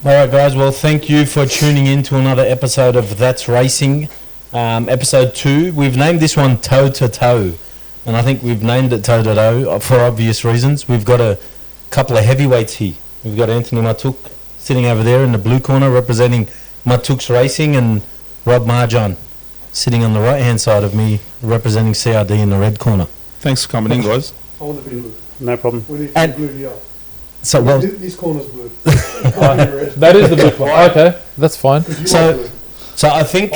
All right, guys. Well, thank you for tuning in to another episode of That's Racing, episode 2. We've named this one Toe to Toe, and I think we've named it Toe to Toe for obvious reasons. We've got a couple of heavyweights here. We've got Anthony Maatouk sitting over there in the blue corner representing Maatouk's Racing, and Rob Marjan sitting on the right-hand side of me representing CRD in the red corner. Thanks for coming in, guys. I want to be blue. No problem. We need And- blue here. So, well, This corner's blue. That is the blue one. Okay, that's fine. So I think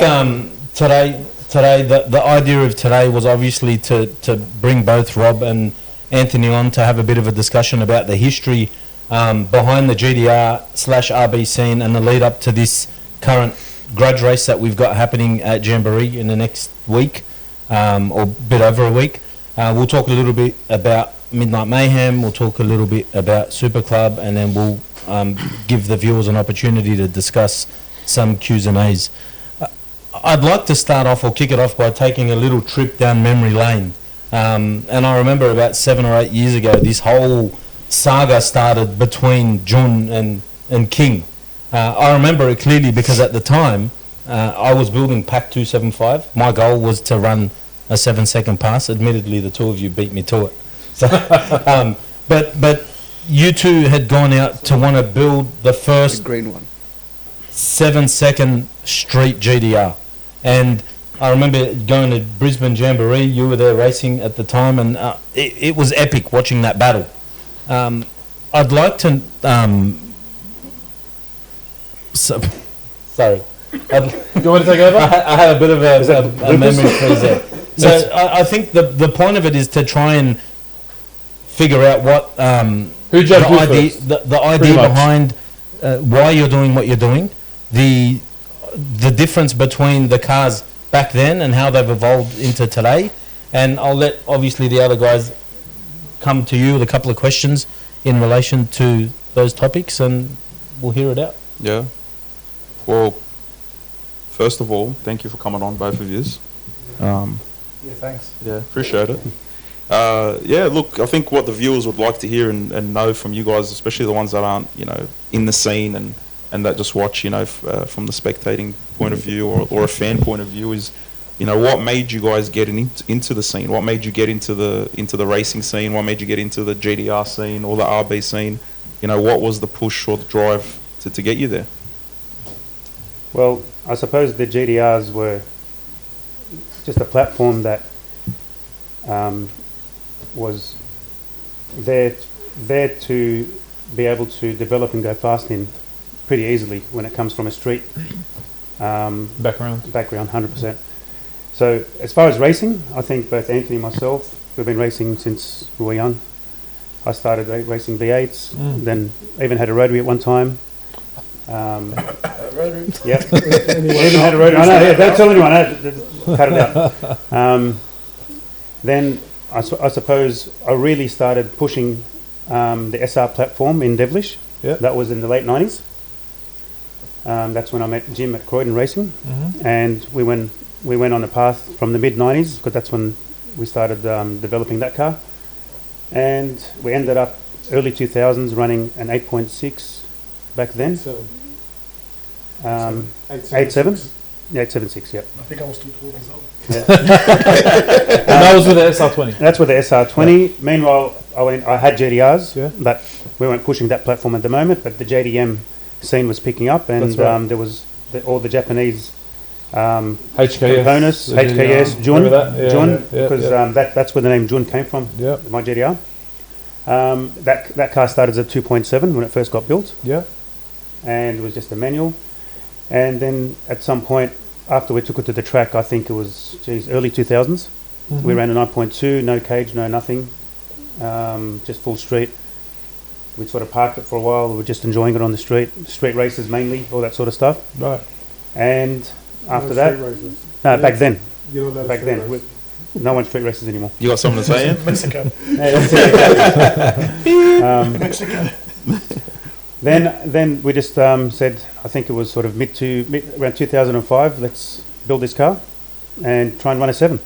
today the idea of today was obviously to bring both Rob and Anthony on to have a bit of a discussion about the history behind the GDR/RB scene and the lead up to this current grudge race that we've got happening at Jamboree in the next week, or a bit over a week. We'll talk a little bit about Midnight Mayhem, we'll talk a little bit about Super Club, and then we'll give the viewers an opportunity to discuss some Q's and A's. I'd like to start off or kick it off by taking a little trip down memory lane. And I remember about 7 or 8 years ago, this whole saga started between Jun and King. I remember it clearly because at the time, I was building Pack 275. My goal was to run a 7-second pass. Admittedly, the two of you beat me to it. So, but you two had gone out to want to build the first green one. 7-second street GDR. And I remember going to Brisbane Jamboree. You were there racing at the time, and it was epic watching that battle. I'd like to... sorry. Do you want to take over? I had a bit of a memory freeze there. So I think the point of it is to try and figure out what Who judged who first? the idea behind why you're doing what you're doing, the difference between the cars back then and how they've evolved into today, and I'll let obviously the other guys come to you with a couple of questions in relation to those topics, and we'll hear it out. Yeah. Well, first of all, thank you for coming on, both of you. Yeah, thanks. Yeah, appreciate it. Yeah, look, I think what the viewers would like to hear and know from you guys, especially the ones that aren't, in the scene and that just watch, from the spectating point of view or a fan point of view is, what made you guys get into the scene? What made you get into the racing scene? What made you get into the GDR scene or the RB scene? What was the push or the drive to get you there? Well, I suppose the GDRs were just a platform that was there to be able to develop and go fast in pretty easily when it comes from a street Background. 100%. So as far as racing, I think both Anthony and myself, we've been racing since we were young. I started racing V8s, then even had a rotary at one time. Rotary? Yep. Even had a rotary. I know, yeah, don't tell anyone. Cut it out. Then I suppose I really started pushing the SR platform in Devlish. Yeah. That was in the late 90s. That's when I met Jim at Croydon Racing, and we went on a path from the mid 90s because that's when we started developing that car, and we ended up early 2000s running an 8.6 back then. 8.7. Yeah, 8.76. Yep. I think I was still 12 years old. And that was with the SR20. That's with the SR20. Meanwhile, I had GDRs, Yeah. but we weren't pushing that platform at the moment. But the JDM scene was picking up, and That's right. there was all the Japanese HKS. components, the HKS, GDR. Jun, Remember that? Yeah, Jun, yeah, because yeah. that's where the name Jun came from. Yeah. My GDR. That car started at 2.7 when it first got built, Yeah. and it was just a manual. And then at some point after we took it to the track, I think it was early 2000s. We ran a 9.2, no cage, no nothing, just full street. We sort of parked it for a while. We were just enjoying it on the street races mainly, all that sort of stuff. Right. And after No that, street races. no, back then, You're not allowed back to then, race. no one street races anymore. You got something to say, Ian? Mexico. Yeah, that's it. Mexico. Then we just said, I think it was sort of around 2005, let's build this car and try and run a 7.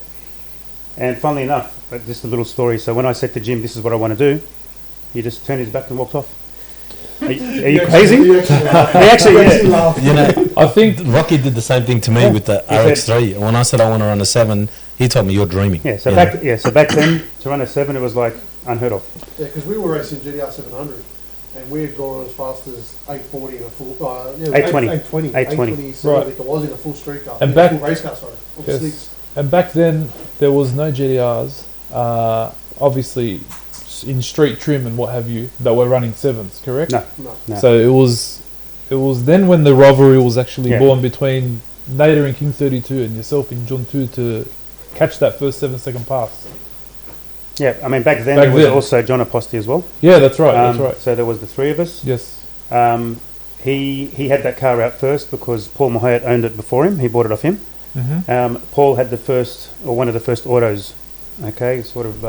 And funnily enough, just a little story. So when I said to Jim, this is what I want to do, he just turned his back and walked off. Are you crazy? He actually laughed. You know, I think Rocky did the same thing to me with the said- RX3. And when I said I want to run a 7, he told me you're dreaming. Yeah. So You back know? so back then to run a 7, it was like unheard of. Yeah, because we were racing GDR 700, and we had gone as fast as 840 in a full. 820. 820. 820. So Right. I think it was in a full street car. And in back- a full race car, sorry. On the Yes. slicks. And back then, there was no GDRs, obviously in street trim and what have you, that were running 7s, correct? No. No. No. So it was then when the rivalry was actually Yeah. born between Nader and King 32 and yourself in John 2 to catch that first 7-second pass. Yeah. I mean, back then Back there was then. also John Aposty as well. Yeah, that's right. That's right. So there was the three of us. Yes. He had that car out first because Paul Mahoyat owned it before him. He bought it off him. Mm-hmm. Paul had the first, or one of the first autos, okay, sort of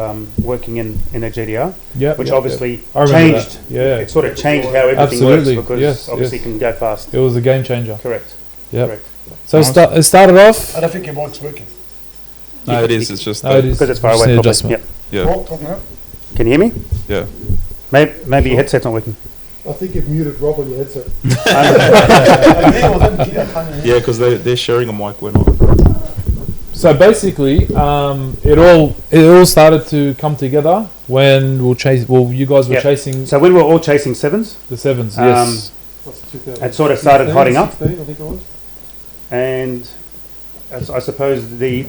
working in a GDR, Yeah. which obviously I remember changed. that. Yeah. It sort of changed how everything Absolutely, works because yes, obviously yes. it can go fast. It was a game changer. Correct. Yep. Correct. So it started off. I don't think your mic's working. No, it is. It's just No, it is. Because it's far Just away. an Probably. adjustment. Yep. yeah, Talk now. Can you hear me? yeah. Maybe your headset's not working. I think you've muted Rob on your headset. Yeah, because they're sharing a mic. We're not. So basically, it all started to come together when you guys were Yeah. chasing So when we were all chasing 7s, the 7s. Yes. That's 2000. it sort of started hotting up, 16, I think it was. and I suppose the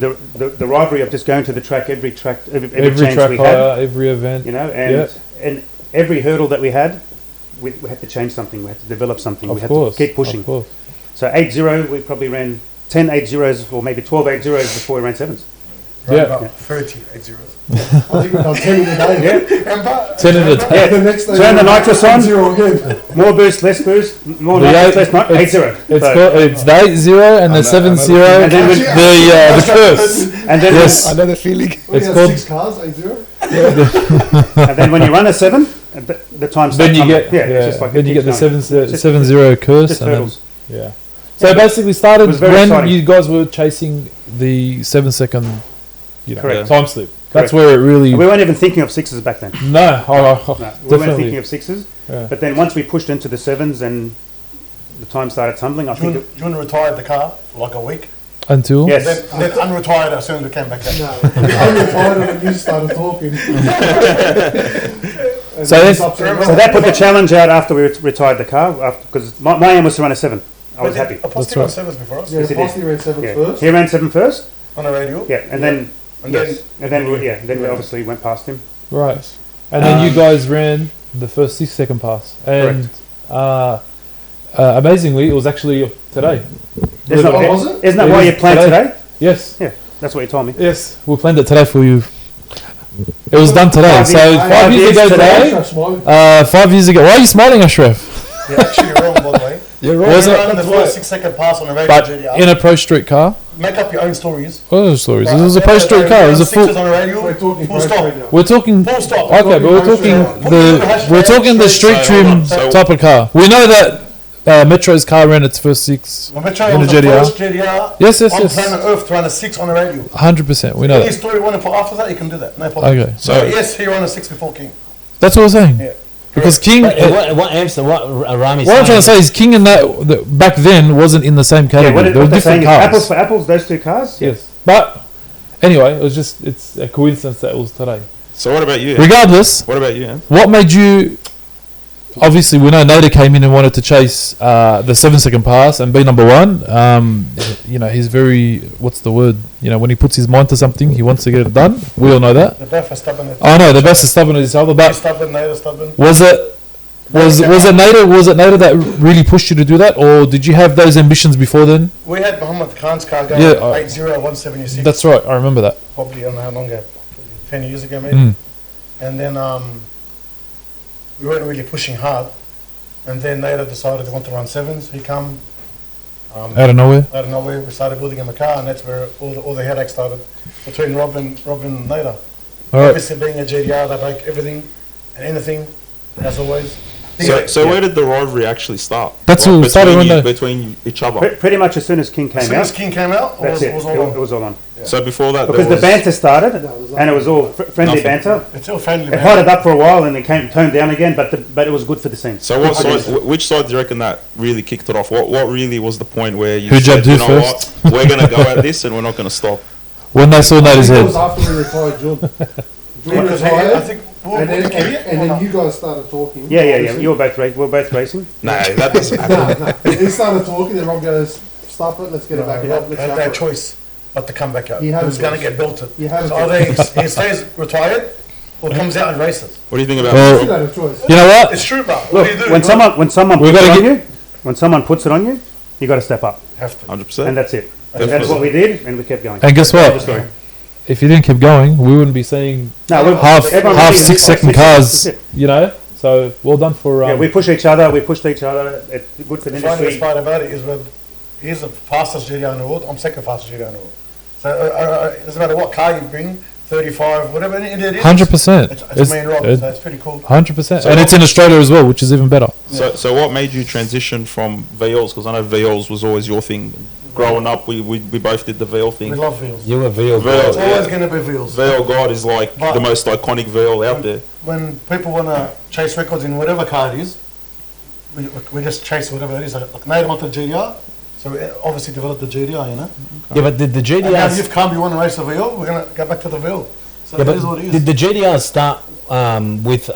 rivalry of just going to the track every chance Every we track had, hire, every event. you know, and every hurdle that we had, we had to change something. We had to develop something. we Of had course. to keep pushing. Of course. So 8-0, we probably ran 10 8-0s or maybe 12 8-0s before we ran 7s. Yeah. About 30 8-0s. I think we've done 10 in a day. Yeah. And but 10 in a day. the next day, Turn the nitrous on. 0 again. More boost, less boost, more The nitrous, eight- less nitrous, 8-0. It's the 8-0 and the 7-0. And then The curse. And then, Yes. I know the feeling. It's It's called- 6 cars, 8-0. and then when you run a 7, the time starts Then you tumbling. get it's just like then it you get the keeps going. 7-0 curse. Just And then, hurdles. yeah. So it basically started It was very when exciting. you guys were chasing the 7-second, Correct. time slip. Correct. That's where it really. And we weren't even thinking of 6s back then. No, No, we weren't definitely. thinking of 6s. Yeah. But then once we pushed into the 7s and the time started tumbling, I think June retired the car for like a week. Until yes. Then unretired as soon as we came back out. No, I'm retired when you started talking. So that's- So that put the challenge out after we retired the car, because my aim was to run a 7. I was happy. Apostle right. on sevens before us Yeah, Yes, it Posty ran 7 Yeah. first. He ran 7 first, on the radio. yeah, and then And yes, then then we obviously went past him. right, and then you guys ran the first 6-second pass, and amazingly, it was actually today. Isn't that, Oh, was it? isn't that It why is you planned today. today? Yes, Yeah, that's what you told me. yes, we planned it today for you. It was done today. 5 So years- 5 years ago today. Trust mine. 5 years ago. Why are you smiling, Ashraf? You're actually wrong, by the way. You're Was wrong. it on the first 6-second pass on the radio But GDR? in a pro street car. Make up your own stories. What are the stories? It But was a at the pro end of the street day, car. It was a sixes full. on the radio. We're talking Full pro stop. trade now. We're talking. Full stop. Okay, but we're talking the street So, trim hold on. So- type of car. We know that Metro's car ran its first 6. Well, Metro In was the the GDR. first GDR Yes, yes, on yes. planet Earth to run a 6 on the radio. 100%. We know Any that. story you want to put after that, you can do that. No problem. Okay, So Yes, he ran a 6 before King. that's what I'm saying. Yeah. Because King. What Amster, what Rami's What I'm trying to say saying is King and that back then wasn't in the same Yeah, category. what they were they're saying different is cars. apples for apples, those two cars. Yeah. Yes, but anyway, it's a coincidence that it was today. So what about you? Em? Regardless, What about you? Em? what made you? Obviously, we know Nader came in and wanted to chase the 7-second pass and be number one. He's very, what's the word? When he puts his mind to something, he wants to get it done. We all know that. The best are stubborn. I know the best is stubborn as each other, He's but stubborn, they're stubborn. was it Nader that really pushed you to do that, or did you have those ambitions before then? We had Muhammad Khan's car going Yeah, 8-0, 176. That's right, I remember that. Probably, I don't know how long ago, 10 years ago maybe. Mm. And then we weren't really pushing hard. And then Nader decided they want to run 7s. He come Out of nowhere. out of nowhere. We started building him a car, and that's where all the headaches started between Rob and Nader. All right. Obviously, being a GDR, they break everything and anything, as always. So where did the rivalry actually start? That's all started when they- between each other. Pretty much as soon as King As came soon as out, King came out, that's it. was all It on. was all on. So before that, Because there the was banter started, No, it was and it was all friendly Nothing. banter. It's all friendly. It man. hotted up for a while, and it toned down again. But it was good for the scene. So what side? Which side do you reckon that really kicked it off? What really was the point where you Who said, jabbed you who know first?" what, we're gonna go at this and we're not gonna stop. When they saw I Nader's think it was head. after we retired John. John Because retired, I think and then you guys started talking. Yeah. obviously. You were both we were both racing. No, that doesn't happen. No. He started talking, and Rob goes, "Stop it, let's get it back He up, had let's that go for it." choice not to come back out. He He had a was going to choice. get belted. He had a So choice. either he stays retired or comes out and races. What do you think about Well- You that? had a choice. You know what? It's true, but Look, what do you do? when someone We've puts it gotta on you, when someone puts it on you, you got to step up, You have to. 100%. and that's it. Definitely. That's what we did, and we kept going. And guess End of what? story. If you didn't keep going, we wouldn't be seeing No, half everyone half believes 6 it's second 6 seconds, cars. that's it. You know. So well done for. Yeah, we push each other. We pushed each other. It's good for the The funniest industry. part about it is when he's the fastest GDR in the world, I'm second fastest GDR in the world. So it doesn't matter what car you bring, 35, whatever it is. 100%. It's main rock, so it's pretty cool. 100%, So and it's in what- Australia as well, which is even better. So what made you transition from VLs? Because I know VLs was always your thing. Growing up, we both did the VL We thing. love wheels. You were VL. VL, It's always yeah. going to be wheels. VL God is like But- the most iconic VL out there. When people want to chase records in whatever car it is, we just chase whatever it is. Like Nader wanted GDR, so we obviously developed the GDR, you know. Yeah, but did the And now GDRs? you've come, you want to race a VL, we're going to go back to the VL. So Yeah, it is what but it did is. the GDRs start with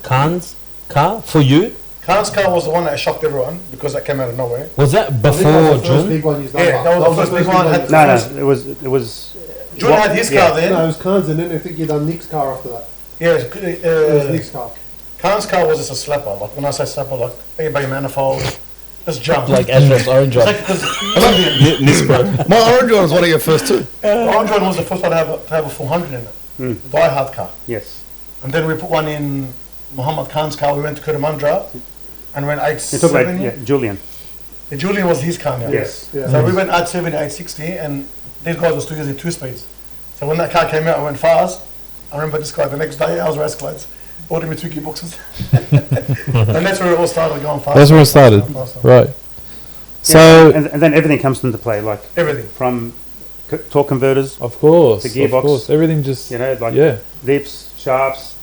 Khan's car for you? Khan's car was the one that shocked everyone because that came out of nowhere. Was that I think that before was the first June? big one you've done. Yeah, that was the first big one. Had- No, it was. June had his car then. No, it was Khan's, and then I think you done Nick's car after that. Yeah, It was Nick's car. Khan's car was just a slapper. Like when I say slapper, like eBay manifold, just jump. Like Ashraf's orange one. Because Olympian, Nisbro. My orange one was one of your first two. Orange one was the first one to have a 400 in it. Die hard car. Yes. And then we put one in Muhammad Khan's car. We went to Kurumandra and went You talk about 870. Julian. Julian was his car now. Yes. Yeah. So we went 870, 860, and these guys were still using 2 speeds. So when that car came out, I went fast. I remember this guy the next day, I was race clothes, ordered me 2 gearboxes. And that's where it all started going fast. That's where it started, right? So And then everything comes into play, like Everything. from torque converters, of course, The gearbox. of course, everything just you know, like yeah. dips, shafts,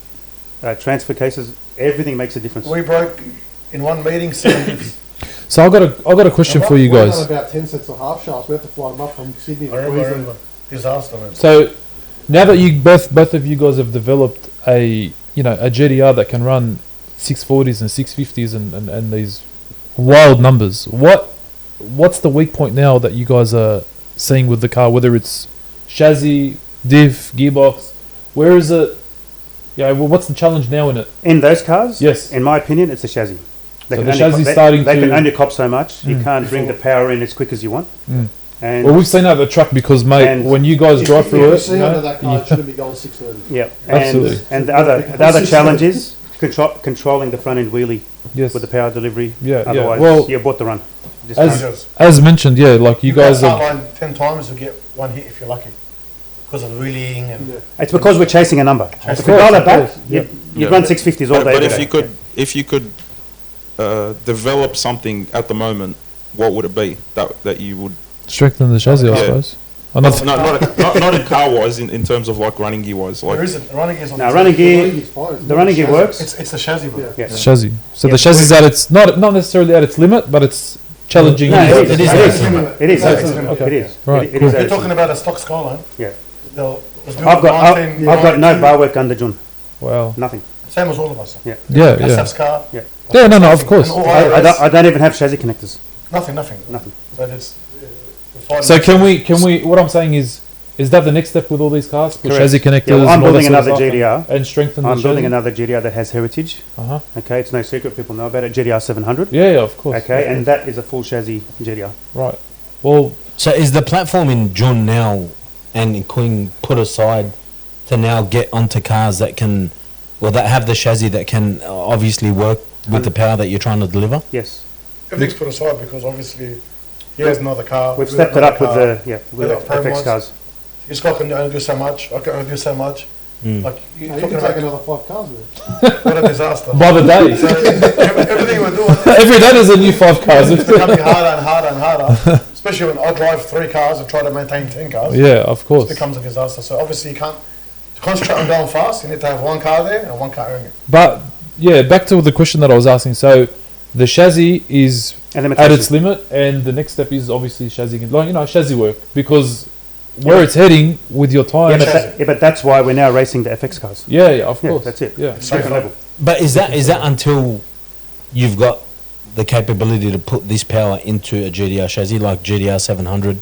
transfer cases. Everything makes a difference. We broke in one meeting 7 dips. So I got a question for you We guys. done about 10 sets of half shafts. We had to fly them up from Sydney I to remember, Queensland. disaster, man. So now that you both of you guys have developed a a GDR that can run 640s and 650s and these wild numbers, what's the weak point now that you guys are seeing with the car? Whether it's chassis, diff, gearbox, where is it? Yeah, well, what's the challenge now in it? In those cars, Yes. in my opinion, it's the chassis. So the only chassis they, starting they to- can only cop so much. You Mm. can't bring the power in as quick as you want. Mm. And Well, we've seen that at the truck because, mate, And when you guys drive If through you it, see you under know, that car, it shouldn't be going 630. yeah, Absolutely. and the other challenge is controlling the front end wheelie yes, with the power delivery. yeah, yeah. Otherwise, Well, you abort the run. You just As- can't. Just- as mentioned, yeah, like you guys start are. line 10 times, you get 1 hit if you're lucky. Because of wheeling and... Yeah. It's because we're chasing a number. Of If we dial it back, course, yeah. you Yeah. run 650s all day. But every day. if you could develop something at the moment, what would it be that you would? Strengthen the chassis, I Yeah. suppose. No, Another, not in car wise, in terms of like running gear wise. There Like isn't. Running gear's on Now, the running The running gear, gear's fine. It's the not running the gear chassis. works. It's the chassis, bro. Yeah. Yeah. the chassis. So Yeah. the chassis is at its not necessarily at its limit, but it's challenging. No, in it its- is. It is. It is. It is. Okay. It is. Right, It is. cool. You're at talking its- about a stock Skyline. Yeah. Was built I've got 19, I've got no 92. bar work under June. Wow. Nothing. Same as all of us. Yeah, yeah. SF's car. Yeah. Yeah, no, of course. And all I IRS. don't even have chassis connectors. Nothing. Nothing. So it's... we're fighting So it. can we? What I'm saying is that the next step with all these cars? Put Correct. chassis connectors. Yeah, well, I'm and all that building sort of another stuff GDR. and strengthen the I'm building chassis? another GDR that has heritage. Uh-huh. Okay, it's no secret. People know about it. GDR 700. Yeah, yeah, of course. Okay, and that is a full chassis GDR. Right. Well, So is the platform in June now and in Queen put aside to now get onto cars that can, well, that have the chassis that can obviously work with the power that you're trying to deliver? Yes, Everything's put aside because obviously he has another car. we've we stepped have it up with another car. with We've the got Promods. FX cars. This guy can only do so much. I can only do so much. Like, you're You can talking take about another 5 cars with it. what a disaster. By the day. So everything we're doing, Every day there's a new 5 cars. it's becoming harder and harder and harder. Especially when I drive 3 cars and try to maintain 10 cars. Yeah, of It course. becomes a disaster. So obviously you can't, to concentrate on going fast, you need to have 1 car there and 1 car only. But yeah, back to the question that I was asking. So the chassis is And at limitation. its limit, and the next step is obviously chassis, like chassis work, because where it's heading with your Yeah, time. but that's why we're now racing the FX cars. Yeah, of Yeah, course. that's it. Yeah. It's Different safer. level. But is that until you've got the capability to put this power into a GDR chassis like GDR 700?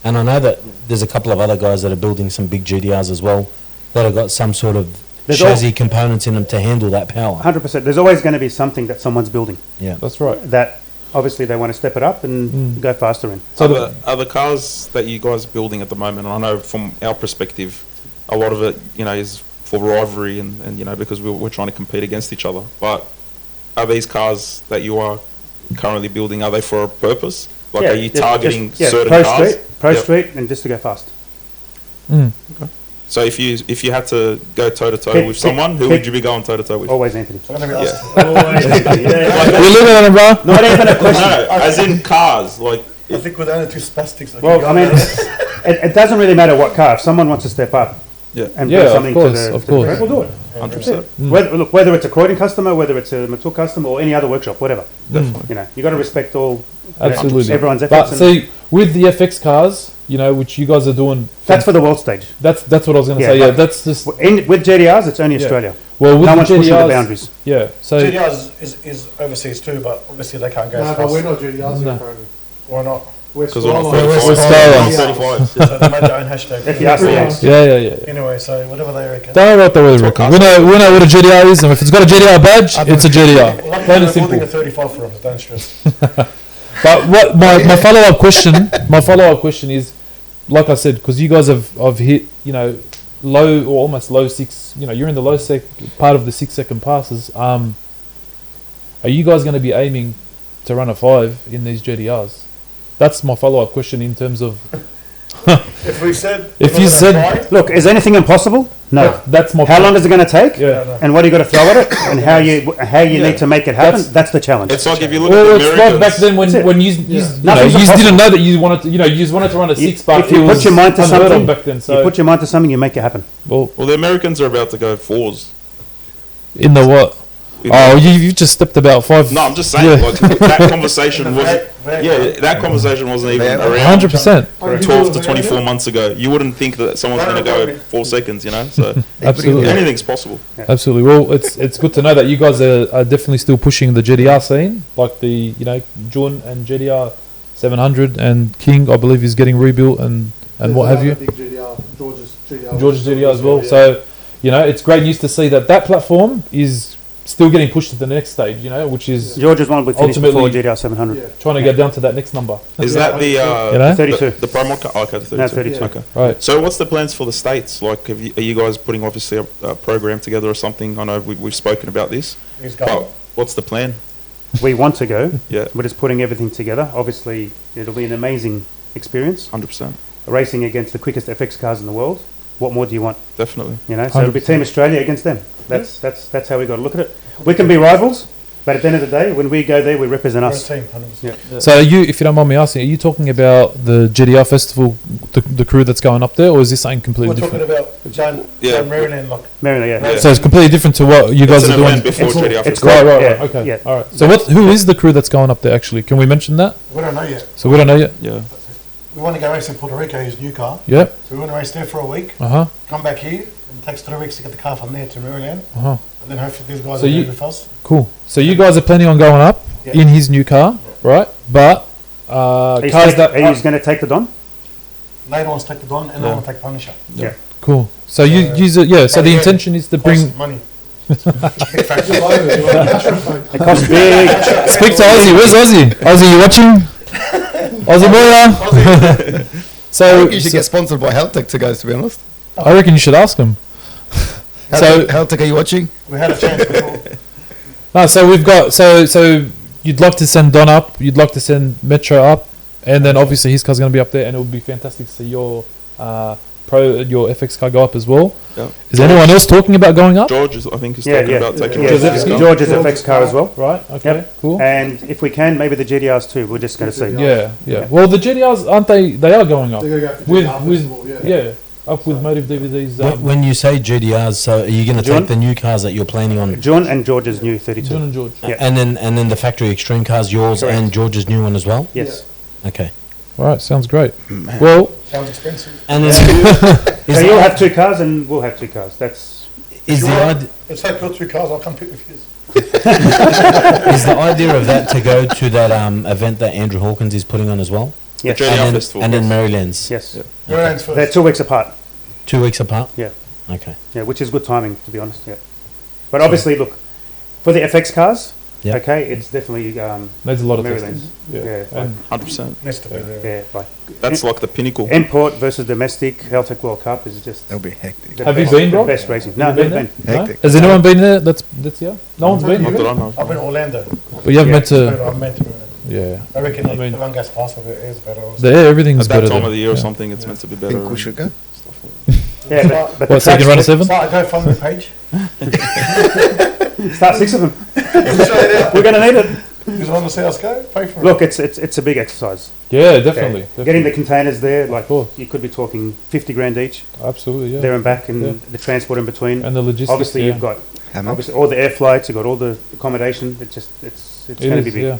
And I know that there's a couple of other guys that are building some big GDRs as well that have got some sort of There's chassis components in them to handle that power. 100%. There's always going to be something that someone's building Yeah. That's right. that obviously they want to step it up and go faster in. So Are the cars that you guys are building at the moment, and I know from our perspective, a lot of it, is for rivalry and because we're trying to compete against each other. But are these cars that you are currently building, are they for a purpose? Like, are you targeting certain pro cars? street, pro Yep. street, and just to go fast. So if you had to go toe to toe Pick- with pick- someone, who pick- would you be going toe to toe with? Always Anthony. So I'm going to be Yeah. asked. we're living on it, bro. Not even a question. No, as in cars. Like, I think we're the only 2 spastics. that Well, can I go mean, there. it doesn't really matter what car. If someone wants to step up Yeah. and Yeah, bring of something course, to the, of to the course. track, we'll do it. 100%. Whether it's a Croydon customer, whether it's a Maatouk customer, or any other workshop, whatever. Definitely. You got to respect all Absolutely. everyone's But efforts. and see, with the FX cars, which you guys are doing, that's for the world stage. that's what I was going to Yeah, say. Yeah, but- that's just With GDRs, it's only Yeah. Australia. well with No the one's pushing the GDRs, boundaries. Yeah, so GDRs is overseas too, but obviously they can't go No, as but fast. we're not GDRs No. here currently. Why not? We're Because we're not Skyline. 35. We're Skyline. We're 35. So they made their own hashtag. If you ask the Yanks. yeah. Anyway, so whatever they reckon. Don't worry about the weather record. We know what a GDR is, and if it's got a GDR badge, it's a GDR. Luckily, Plain and we're building simple. a 35 for us, don't stress. But what my follow up question is, like I said, because you guys have hit low or almost low 6. You're in the low part of the 6-second passes. Are you guys going to be aiming to run a 5 in these GDRs? That's my follow up question in terms of. If we said... If we're you gonna said- try, Look, is anything impossible? No. That's my. How long is it going to take? Yeah. no. And what are you going to throw at it? And how you Yeah. need to make it happen? That's- That's the challenge. It's like if you look Well, at the it's like Americans. back then when That's it. you Nothing's didn't impossible. know that you wanted to you just wanted to run a 6, but if you it put was your mind to unheard of something, back then. you So put your mind to something, you make it happen. well, Well, the Americans are about to go 4s. in the what? Oh, you just stepped about 5. No, I'm just saying, Yeah. like, that conversation wasn't. Yeah, that conversation wasn't even around 100%. 12 to 24 months ago. You wouldn't think that someone's going to go 4 seconds, So Absolutely. anything's possible. Absolutely. Well, it's good to know that you guys are definitely still pushing the GDR scene, like the Jun and GDR 700 and King, I believe, is getting rebuilt and There's what have another you. Big GDR, George's GDR. George's GDR as well. Yeah. So it's great news to see that platform is still getting pushed to the next stage. Which is George's one we finished before Ultimately- GDR 700. Yeah. trying to get down to that next number. Is that the know? 32. the Promod car? Oh, okay, the 32. No, 32. Okay. Right. So what's the plans for the States? Like, are you guys putting obviously a program together or something? I know we've spoken about this. He's But going. what's the plan? We want to go. Yeah, We're just putting everything together. Obviously, it'll be an amazing experience. 100%. Racing against the quickest FX cars in the world. What more do you want? Definitely. So it'll be 100%. Team Australia against them. That's how we got to look at it. We can be rivals, but at the end of the day, when we go there, we represent We're a us. team, 100%. So, if you don't mind me asking, are you talking about the GDR festival, the crew that's going up there, or is this something We're completely talking different? about John Yeah. Maryland, like, Maryland, yeah. Yeah. So it's completely different to what you guys It's are an doing. event before It's- GDR it's Festival. Right. Yeah, Okay. yeah. All right. So who is the crew that's going up there? Actually, can we mention that? we don't know yet. So we don't know yet. Yeah. We want to go race in Puerto Rico, his new car. Yeah. So we want to race there for a week, Uh-huh. come back here, and it takes 3 weeks to get the car from there to Maryland, Uh-huh. and then hopefully these guys So are you- there with us. Cool. So you guys are planning on going up Yeah. in his new car, right? But Are you cars that going to take the Don? They want to take the Don, and they Yeah. want to take Punisher. cool. So you So- use it, yeah. So But the again, intention is to Costs bring. money. Big factor. Just over, you want a cash flow. It costs big. Speak to Ozzy. Where's Ozzy? Ozzy, you watching? Ozzy Moya. I So, think you should get sponsored by Heltec to go, to be honest. I reckon you should ask him. So- Heltec, are you watching? We had a chance before. No, so we've got so you'd like to send Don up, you'd like to send Metro up, and then obviously his car's going to be up there, and it would be fantastic to see your your FX car go up as well. Yeah. Is anyone else talking about going up? George, I think, is Yeah, talking yeah. about taking Yeah, George's car. George's FX car as well. Right. Okay. Yep. Cool. And if we can, maybe the GDRs too. We're just going to see. Yeah. Well, the GDRs aren't they? They are going up. They're going to go for With- GDR with- festival, Yeah. Up with Motive DVDs. When you say GDRs, so are you going to John? take the new cars that you're planning on, John and George's new 32. John and George. Yeah. and then the factory extreme cars, yours Correct. and George's new one as well? Yes. Okay. All right. Sounds great. Well, Sounds expensive. And is, So you'll have 2 cars and we'll have 2 cars. That's is the idea? Let's take your 2 cars, I'll come pick with you. Is the idea of that to go to that event that Andrew Hawkins is putting on as well? yes. GDR And then, festival. and then Maryland's? Yes. Your hands They're first. 2 weeks apart. 2 weeks apart? Yeah. Okay. Yeah, which is good timing to be honest. Yeah. But obviously, look, for the FX cars, Yeah. okay, it's definitely there's a lot of Maryland's. testing. Yeah. And 100%. Next to be there. Yeah, like That's like the pinnacle. import versus domestic Heltec World Cup is just That'll be hectic. the Have you best- been, the Rob? best racing. No, Have you never been been. there? No? Hectic. Has anyone been there? That's here. No one's been. Not that I know. I've been to Orlando. But you haven't Yeah. been to. I'm meant to be. Yeah. I reckon I mean- everyone goes faster, but it is better. Also. There, everything's At that better time there. of the year or Yeah. something, it's meant to be better. Think we should go? Stuff like Yeah, but What, so you can run a 7? So I go follow the page. Start 6 of them. Straight out. We're going to need it. You want to see us go? Pay for it. Look, it's a big exercise. Yeah, definitely. Okay. Getting the definitely. containers there, like course. you could be talking 50 grand each, Absolutely, yeah. there and back, and Yeah. the transport in between. And the logistics. Obviously, yeah. you've got How much? obviously all the air flights, you've got all the accommodation. It's It going to be is, big. yeah.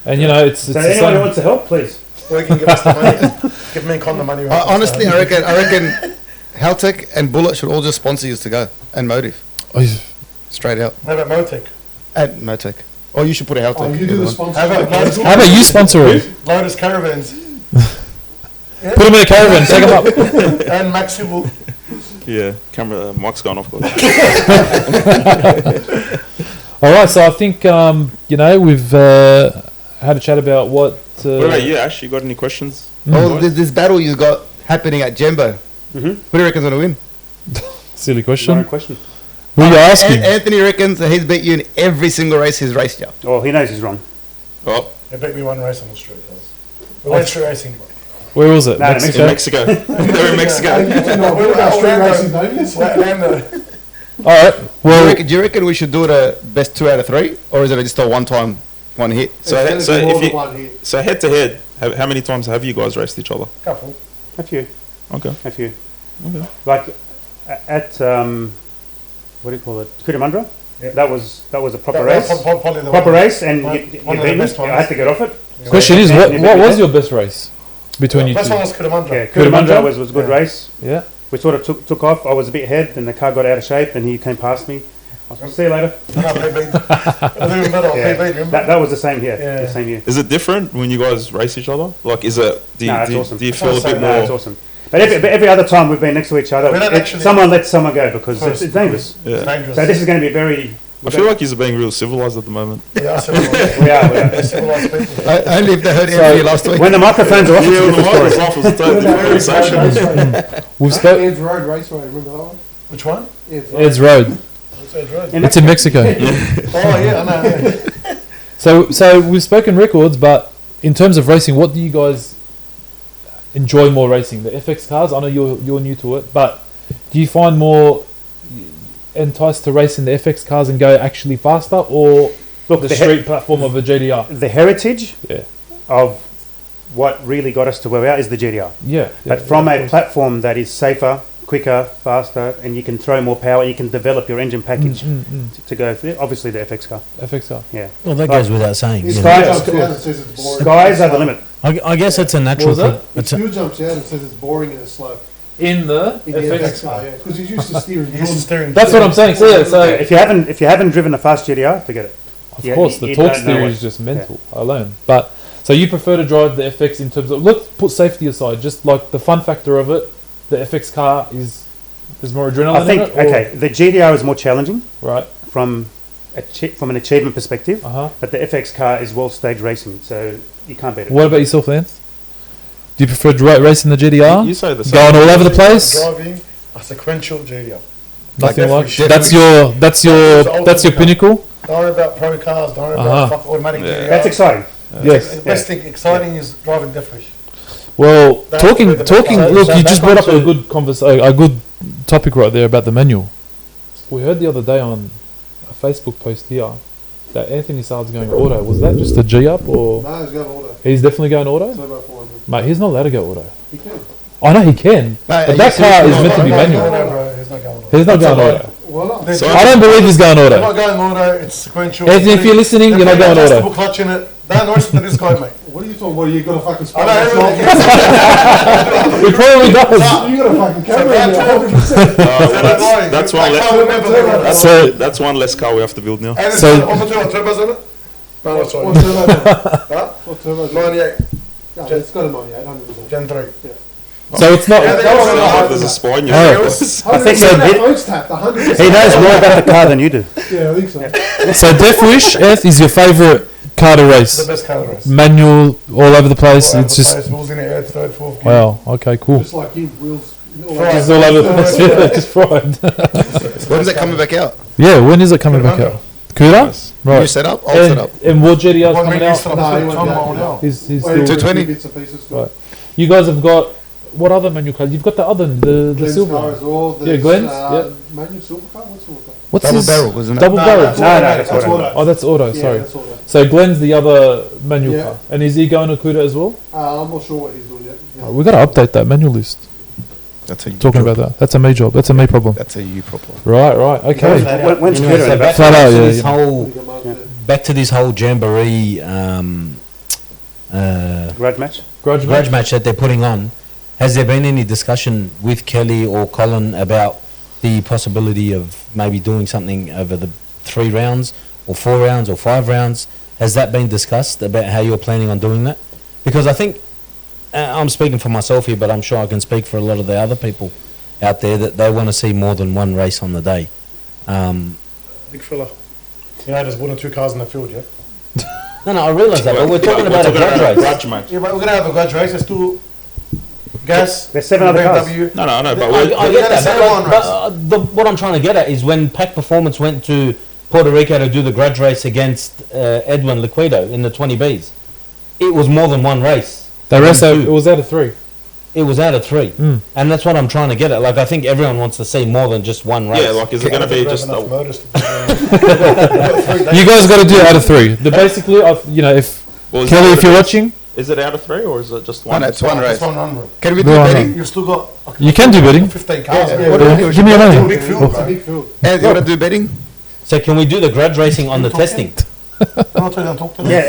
And you know, it's So the anyone who same. wants to help, please. Or you can give us the money. Give me and Con the money. Honestly, I reckon Heltec and Bullet should all just sponsor you to go, and Motive, Oh, yeah. straight out, How about Motec? and Motec. Or you should put a Heltec. Oh, you in do the one. sponsor. How about Lotus, How about you sponsor it? Lotus Caravans Put them in a caravan, take them up. and Maximal? Yeah, camera, mic's gone off, guys. All right, so I think you know we've had a chat about what. What about you, Ash? You got any questions? Oh, this battle you got happening at Jambo. Mhm. Who do you reckon's going to win? Silly No question. question. Who are you asking? Anthony reckons that he's beat you in every single race he's raced you. Oh, he knows he's wrong. Oh, They beat me one race on the street, guys. We went street racing. Where was it? No, Mexico. in Mexico. They're in Mexico. We were at Orlando. All right. Well, Do you reckon we should do it a best 2 out of 3? Or is it just a one-time, one hit? So head to head, how many times have you guys raced each other? Couple. A few. Okay. A few. Okay. Like at what do you call it? Cutamundra. Yeah. That was a proper race. Probably the Proper one. race, and One- you one of the beat me. best ones. I had to get off it. question is, Yeah, what you what beat was me. your best race between you First two? one was Cutamundra. Yeah, Cutamundra? Cutamundra was a good Yeah. race. Yeah. We sort of took off. I was a bit ahead, and the car got out of shape, and he came past me. I was going to see you later. No, PB. It was even better on Yeah. PB, remember? That was the same here. Yeah. The same year. Is it different when you guys race each other? Like, is it? Do you, No, it's do you, awesome. do you It's feel a awesome. bit No, it's more? awesome. But every other time we've been next to each other, We don't actually- someone lets someone go because First. it's dangerous. Yeah. It's dangerous. So this is going to be very. I feel like you're being real civilized at the moment. We are civilized. we are. We're civilized people. Only if they heard Anthony last week. When the microphones are off, it's a different story. was off, it was a totally different conversation. We've spoke. Ed's Road Raceway, remember that one? Which one? Ed's Road. What's that road? In It's in Mexico. Oh, yeah, I know. Yeah. So we've spoken records, but in terms of racing, what do you guys enjoy more racing? The FX cars. I know you're new to it, but do you find more enticed to race in the FX cars and go actually faster, or Look, the the, street platform of a GDR? the heritage Yeah. of what really got us to where we are is the GDR. Yeah. But from a platform that is safer, quicker, faster, and you can throw more power, you can develop your engine package to go for obviously the FX car. FX car. Yeah. Well, that goes without saying. If you Phil know. Sky- jumps out and says it's boring. Skies are the limit. I guess it's a natural What was thing. If It's a, Phil jumps out and says it's boring and it's slow. In the In the FX car, yeah. Because he's used to steering. He used to steering. That's what I'm saying. So, yeah, so If you haven't driven a fast GDR, forget it. of Yeah, course, you- the you torque don't know theory what- is just mental alone. But so you prefer to drive the FX in terms of, let's put safety aside, just like the fun factor of it. The FX car is there's more adrenaline. I think in it, or- okay, the GDR is more challenging Right. from from an achievement perspective, Uh-huh. but the FX car is well stage racing, so you can't beat it. What about yourself, Lance? Do you prefer racing the GDR? You say the same. Going all over the place? Driving a sequential GDR. Nothing like definitely that's shit. your pinnacle. Don't worry about pro cars, don't worry Uh-huh. about fuck automatic Yeah. GDR. That's exciting. Yes. The best thing exciting is driving different. Well, That's talking. the best part. Look, So you back just brought up a onto- good a good topic right there about the manual. We heard the other day on a Facebook post here that Anthony Sard's going auto. Was that just a G up or No, he's going auto. he's definitely going auto? Turbo 400. Mate, he's not allowed to go auto. He can. I know he can, but that car is meant to be manual. No, bro, he's not going. He's not going auto. Why not? There's- So I don't believe he's going They're auto. not going auto. It's sequential. Anthony, if you're listening, you're not going auto. Clutch in it. Don't listen to this guy, mate. What are you talking about? You got a fucking I spot know on everything. He probably does. You got a fucking camera in there, 100%. That's one. I can't remember the number. So- That's one less car we have to build now. And it's So- on the turbos on it? No, What sorry. turbo is it? Huh? What turbo is it? 98, Yeah, it's got a 98, 100%. Gen 3. So it's not. Yeah, they Oh, also no, have- There's a spine. Oh. Yeah, I think so he- phone's tapped, 100%. He knows more about the car than you do. Yeah, I think so. So Death Wish Eth is your favourite car to the race. best car race. Manual all over the place. All over It's the just place, wheels in the air, third, fourth gear. wow. Okay, cool. Just like him, wheels. Right. It's all over the place. Yeah, just fried. When's it coming back out? Yeah, when is it coming back out? Cuda? New Right. setup, old setup. And what GDR's One coming minute out? stop, No, he time won't be on out. now. He's still. 220? Bits and pieces still. Right. You guys have got what other manual cars? You've got the other, the Glenn's silver car one. as well. Yeah, There's, Glenn's, Manual silver car? What's silver car? What's Double his barrel, isn't it? double barrel? that's No, auto, no, that's auto. Oh, that's auto. Yeah, Sorry. that's all that. So Glenn's the other manual Yeah. car, and is he going to Cuda as well? I'm not sure what he's doing yet. Yeah. Oh, we got to update that manual list. That's a you Talking job. about that. That's a me job. That's a me problem. That's a you problem. Right. Okay. When's Anyway, Cuda so in back, about? Flat out, to yeah, this yeah. whole Big amount Yeah. there. back to this whole Jamboree Grudge match? grudge match that they're putting on. Has there been any discussion with Kelly or Colin about the possibility of maybe doing something over the 3 rounds or 4 rounds or 5 rounds? Has that been discussed about how you're planning on doing that? Because I think, I'm speaking for myself here, but I'm sure I can speak for a lot of the other people out there that they want to see more than one race on the day. Big fella. You know, there's 1 or 2 cars in the field, yeah? No, I realise that, but we're talking about a grudge race. grudge match. Yeah, but we're going to have a grudge race. There's 2 gas. There's 7 other cars. BMW. No, but I we're, get that, Say but, one what I'm trying to get at is when Pac Performance went to Puerto Rico to do the grudge race against Edwin Liquido in the 20Bs, it was more than one race. The rest Two. it was out of 3. It was out of 3, Mm. and that's what I'm trying to get at. Like, I think everyone wants to see more than just one race. yeah, like is it going to be just enough a, motors to You guys got to do it out of 3. Basically, if well, is Kelly, it- if you're watching, is it out of 3 or is it just No, one? no, it's one race. One run, bro. Can we do No, no. betting? You've still got you can do betting. 15 cars. Yeah, bro. what do we do? Give me your It's a money. big field, It's a bro. big field. And you want to do betting? So can we do the grudge racing on the testing? I'll tell you, don't talk to them. Yeah,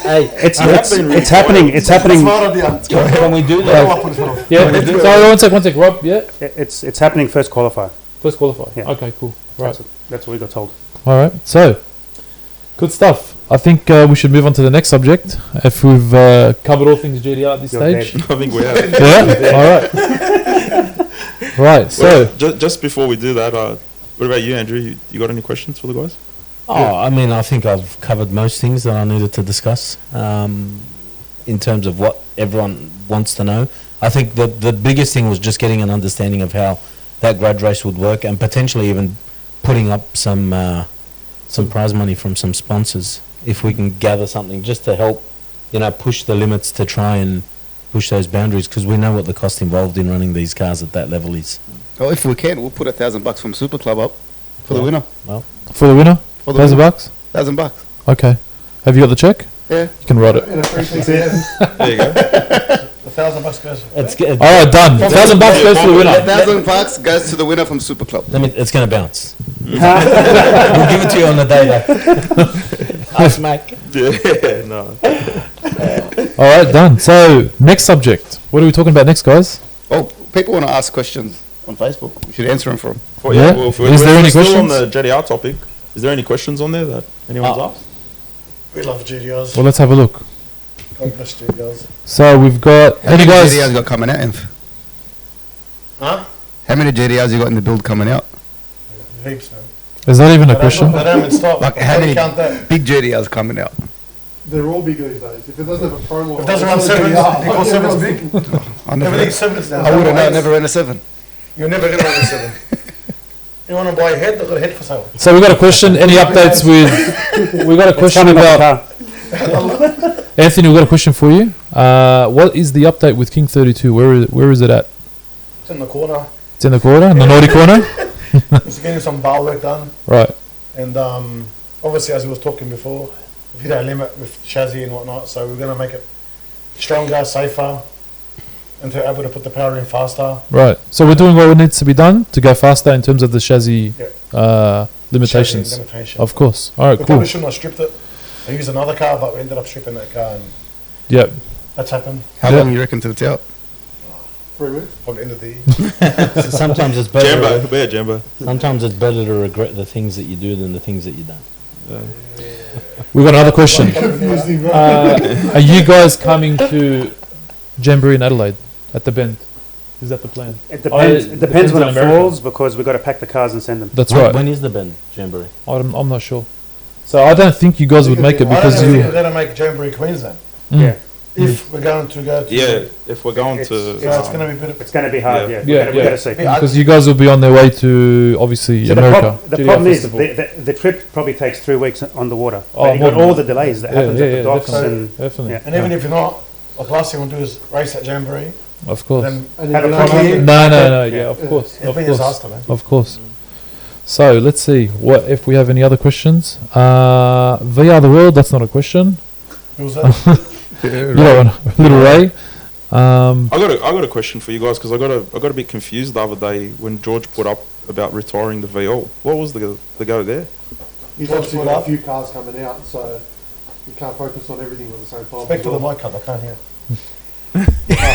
Hey, it's happening. It's happening. Smart idea. can we do I'll that? put it off. Yeah. So one sec, Rob. Yeah. It's happening first qualifier. First qualify. Yeah. Okay, cool. Right. That's what we got told. All right. So, good stuff. I think we should move on to the next subject. If we've covered all things GDR at this You're stage. I think we have. Yeah. All right. Right. So, Well, just before we do that, what about you, Andrew? You got any questions for the guys? Oh, I mean, I think I've covered most things that I needed to discuss in terms of what everyone wants to know. I think the biggest thing was just getting an understanding of how that grudge race would work and potentially even putting up some prize money from some sponsors if we can gather something just to help, push the limits to try and push those boundaries because we know what the cost involved in running these cars at that level is. Well, if we can, we'll put $1,000 from Super Club up for the Yeah. winner. for the winner, For the $1,000 winner. bucks. $1,000. Okay. Have you got the check? Yeah. You can write it. And a free PCM. There you go. $1,000 goes. It's g- All right, done. $1,000 goes to the winner. $1,000 goes to the winner from Super Club. it's going to bounce. We'll give it to you on the day, though. Smack. Yeah, no. All right, done. So, next subject. What are we talking about next, guys? Oh, people want to ask questions on Facebook. We should answer them for them. Well, Yeah. well, if Is there any still questions? on the JDR topic, is there any questions on there that anyone's Oh. asked? We love GDRs. Well, let's have a look. God bless GDRs. So, we've got... How Any many guys... GDRs you got coming out, Inf? Huh? How many GDRs you got in the build coming out? Heaps, man. Is that even a But question? I don't even stop. Like, how Don't many count that. big GDRs coming out? They're all big these days. If it doesn't have a promo, If it doesn't run sevens, you call sevens big. I never. Everything's sevens now. I would have never ran a 7. You're never going to run a 7. You want to buy a head? They've got a head for sale. So, we got a question. Any updates with... We got a question Coming about... up the car. Anthony, we've got a question for you. What is the update with King 32? Where is it at? It's in the corner. It's in the corner, in the naughty corner. It's getting some bar work done. Right. And obviously, as we was talking before, we've hit our limit with chassis and whatnot, so we're going to make it stronger, safer, and to be able to put the power in faster. Right. So we're doing what needs to be done to go faster in terms of the chassis limitations. Chassis limitation. Of course. All right, We cool. probably shouldn't have stripped it. I used another car, but we ended up stripping that car, and Yep. that's happened. How Yeah. long you reckon till it's out? 3 weeks. Probably end of the year. So sometimes it's better. Jambo, where Jambo? Sometimes it's better to regret the things that you do than the things that you don't. We've got another question. Confusing, bro. Are you guys coming to Jamboree in Adelaide at the Bend? Is that the plan? It depends. It depends when on it America. falls because we've got to pack the cars and send them. That's When- right. When is the Bend Jamboree? I'm not sure. So I don't think you guys would make it I don't because know if you. we're going to make Jamboree Queensland. Mm. Yeah. If we're going to go to... Yeah, if we're going It's- to... Yeah, it's going to be a bit of... It's going to be hard. Yeah. Yeah. We got to see. Yeah, Because you guys will be on their way to obviously So America. the GDR problem is Festival. the trip probably takes 3 weeks on the water. Oh, But you more got than all that. the delays that Yeah, happens yeah, at the yeah, docks definitely. and Definitely. yeah. And even if you're not, the last thing we'll do is race at Jamboree, Of course. then And Have you're a gonna proper- make it- No. Yeah. Yeah, of course. it'll Of be a course. disaster, man. Of course. So let's see what if we have any other questions. VR the world. That's not a question. Who was that? You know, little Ray. I got a question for you guys because I got a bit confused the other day when George put up about retiring the VL. What was the go there? He's What's obviously it got up? a few cars coming out, so you can't focus on everything at the same time. Speak as to the well. mic, cut, I can't hear.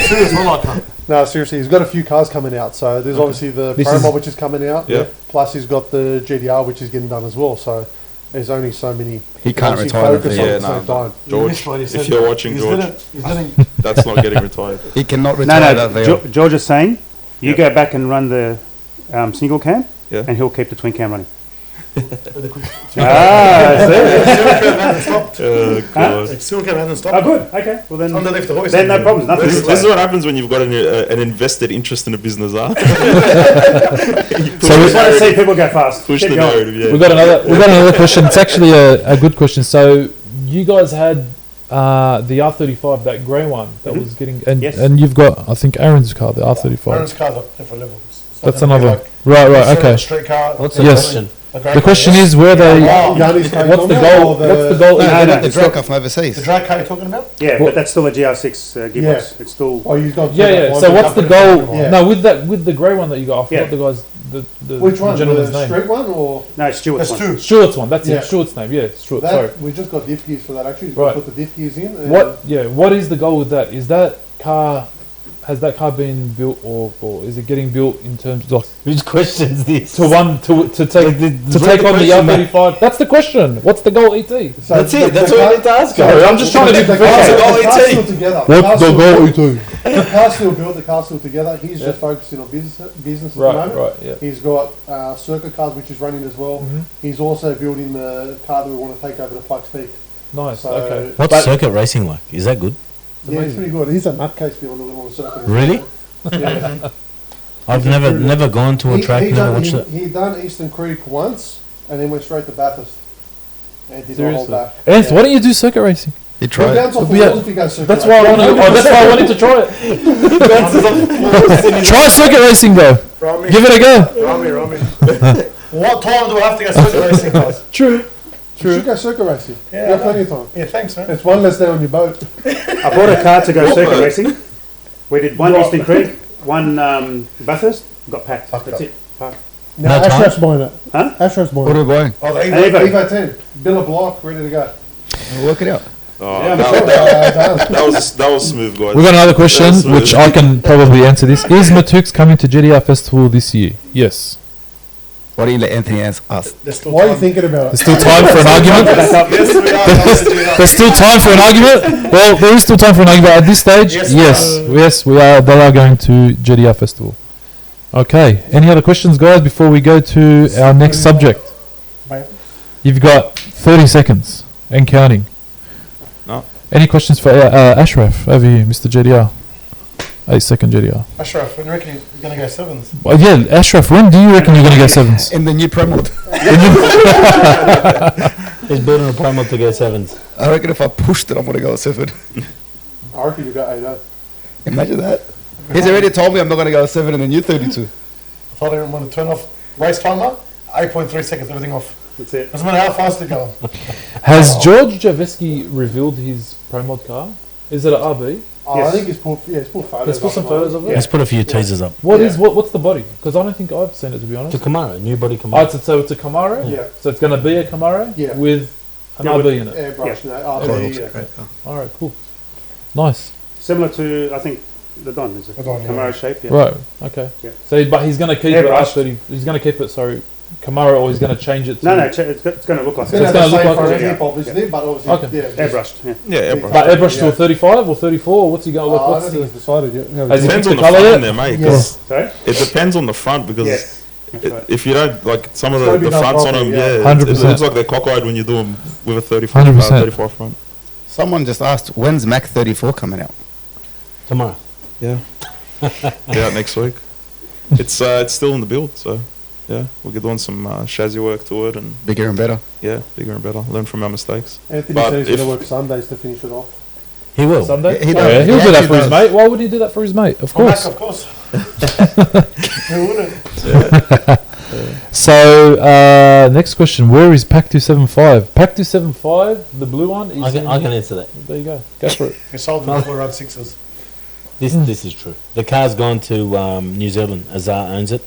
Serious, well, I can't. No, seriously, he's got a few cars coming out. So there's obviously the This Promo, is- which is coming out. Yeah. Plus he's got the GDR, which is getting done as well. So there's only so many. He can't obviously retire the focus VL. on Yeah, at the same no, time. You George, missed what he said. if you're watching, He's George, didn't- that's not getting retired. He cannot No, retire no. that VL. George is saying you Yeah. go back and run the single cam, Yeah. and he'll keep the twin cam running. Still Ah, stopped. God. It still hasn't oh, stopped. good. Okay. Well On the then, left, the voice. then no problems. Nothing. This is what happens when you've got an invested interest in a business, huh? So we just want to see people go fast. Push Keep the going. narrative, yeah. We got another question. It's actually a good question. So you guys had the R35, that grey one that was getting, and Yes. and you've got I think Aaron's car, the R35. Aaron's car's a different level. It's not That's gonna be another. like- Right. it's Okay. a straight car. What's the Yes. question? A great The car, question yes. is where they. Wow. Yanni's take What's on the it, goal? or What's the goal? No, in- the drag off from overseas. The drag car you're talking about? Yeah, Well- but that's still a GR6 gearbox. Yeah. It's still. Oh, you've got. Yeah. So what's the Yeah. goal? No, with the grey one that you got. I forgot Yeah. the guy's the Which one? gentleman's The name. street one or No, Stewart's There's one. two. Stewart's one. That's Yeah. it. Stewart's name. Yeah, Stewart. that? Sorry. We just got diff gears for that. Actually, Right. we put the diff gears in. And What? Yeah. What is the goal with that? Is that car? Has that car been built, or is it getting built in terms of Which question's this? to take Read take the on the question, man. R35? That's the question. What's the goal, ET? So That's the- it. That's the all car- you need to ask. Sorry, I'm just trying to be The professional. car's still together. What's Car's the still goal, built. The car's still built. The car's still together. He's Yeah. just focusing on business at Right. the moment. Right. Yeah. He's got circuit cars, which is running as well. Mhm. He's also building the car that we want to take over to Pikes Peak. Nice. So, Okay. What's But- circuit racing like? Is that good? Yeah, it's pretty good. He's a nutcase beyond the little on the circuit. Really? Yeah. I've never gone to a track. Never watched it. He done Eastern Creek once, and then went straight to Bathurst. And did not hold Seriously. back. Anth, why don't you do circuit racing? He Well, tried. bounce off the Yeah. walls if he goes circuit That's why I racing. wanted. Oh, that's why I wanted to try it. Try circuit racing, bro. Rami, Give it a go. Rami. What time do I have to go circuit racing, guys? True. You should go circuit racing. Yeah, You have plenty of time. Yeah, thanks, man. It's one less day on your boat. I bought a car to go What circuit boat? racing. We did one Right. Eastern Creek, one Bathurst, got packed. Fucked That's up. it. Parked. No, No time? Ashraf's buying it. Huh? Ashraf's What buying are it. we buying? Oh, the Evo. Evo 10. Bill of block, ready to go. We'll work it out. Oh, Yeah, I'm that was smooth, guys. We got another question, That's smooth. which I can probably answer this. Is Maatouk's coming to GDR Festival this year? Yes. Why don't you let Anthony ask us? There's still Why are you time. thinking about There's it? still time for an argument. Yes, we are. There's still time for an argument. Well, there is still time for an argument at this stage. Yes, Yes, we are. They are going to GDR Festival. Okay. Any other questions, guys, before we go to our next subject? Mate. You've got 30 seconds and counting. No. Any questions for Ashraf over here, Mr. GDR? 8-second GDR. Ashraf, when you reckon you're going to go sevens? Well, yeah, Ashraf, when do you reckon you're going to get sevens? In the new Promod. He's building a promo to go sevens. I reckon if I pushed it, I'm gonna go with 7. I reckon you got 8-0. Imagine that. He's already told me I'm not gonna go with 7, and then you 32. If I didn't want to turn off race timer, 8.3 seconds, everything off. That's it. Doesn't matter how fast it goes. Has George Javeski revealed his Pro Mod car? Is it an RB? Oh, Yes. I think he's put photos. Let's put some photos of it. Let's put a few teasers up. What's the body? Because I don't think I've seen it, to be honest. To Camaro, new body Oh, Camaro. so it's a Camaro? Yeah. So it's going to be a Camaro? Yeah. With an Yeah, RB with in it? Airbrush, Yeah. no, Oh, it RB, looks yeah. like a great car. Alright, cool. Nice. Similar to, I think, the Don is a The Don, yeah. Camaro shape. Yeah. Right, okay. Yeah. So, but he's going to keep Airbrush. it he's going to keep it, Camaro, or he's going to change it to... No, it's going to look like It's So going it's to gonna have the look same like front it, hip, obviously, but obviously, Okay. yeah. just- airbrushed. Yeah. Yeah, airbrush. But airbrush to Yeah. a 35 or 34, or what's he going to look? I don't What's think the... he's decided yet. No, Has he Depends picked on the the colour front yet? in there, mate. Yeah. 'cause Sorry? it depends on the front because Yes. That's right. if you don't like some of It's gotta the be done fronts on them, properly, yeah, yeah. 100%. it looks like they're cockeyed when you do them with a 35, 100%. 35 front. Someone just asked, when's Mac 34 coming out? Tomorrow. Yeah, get out next week. It's still in the build, so yeah, we'll get doing some chassis work to it, and Bigger and better. yeah, bigger and better. Learn from our mistakes. Anthony But said he's going if- to work Sundays to finish it off. He will. Sunday? He Oh, does. yeah, he'll He do that actually for his does. mate. Why would he do that for his mate? Of Come back, course. of course. Who wouldn't? So, next question. Where is Pack 275? Pack 275, the blue one, is I can in- answer that. There you go. Go for it. He sold them before around 6s. This is true. The car's gone to New Zealand. Azar owns it.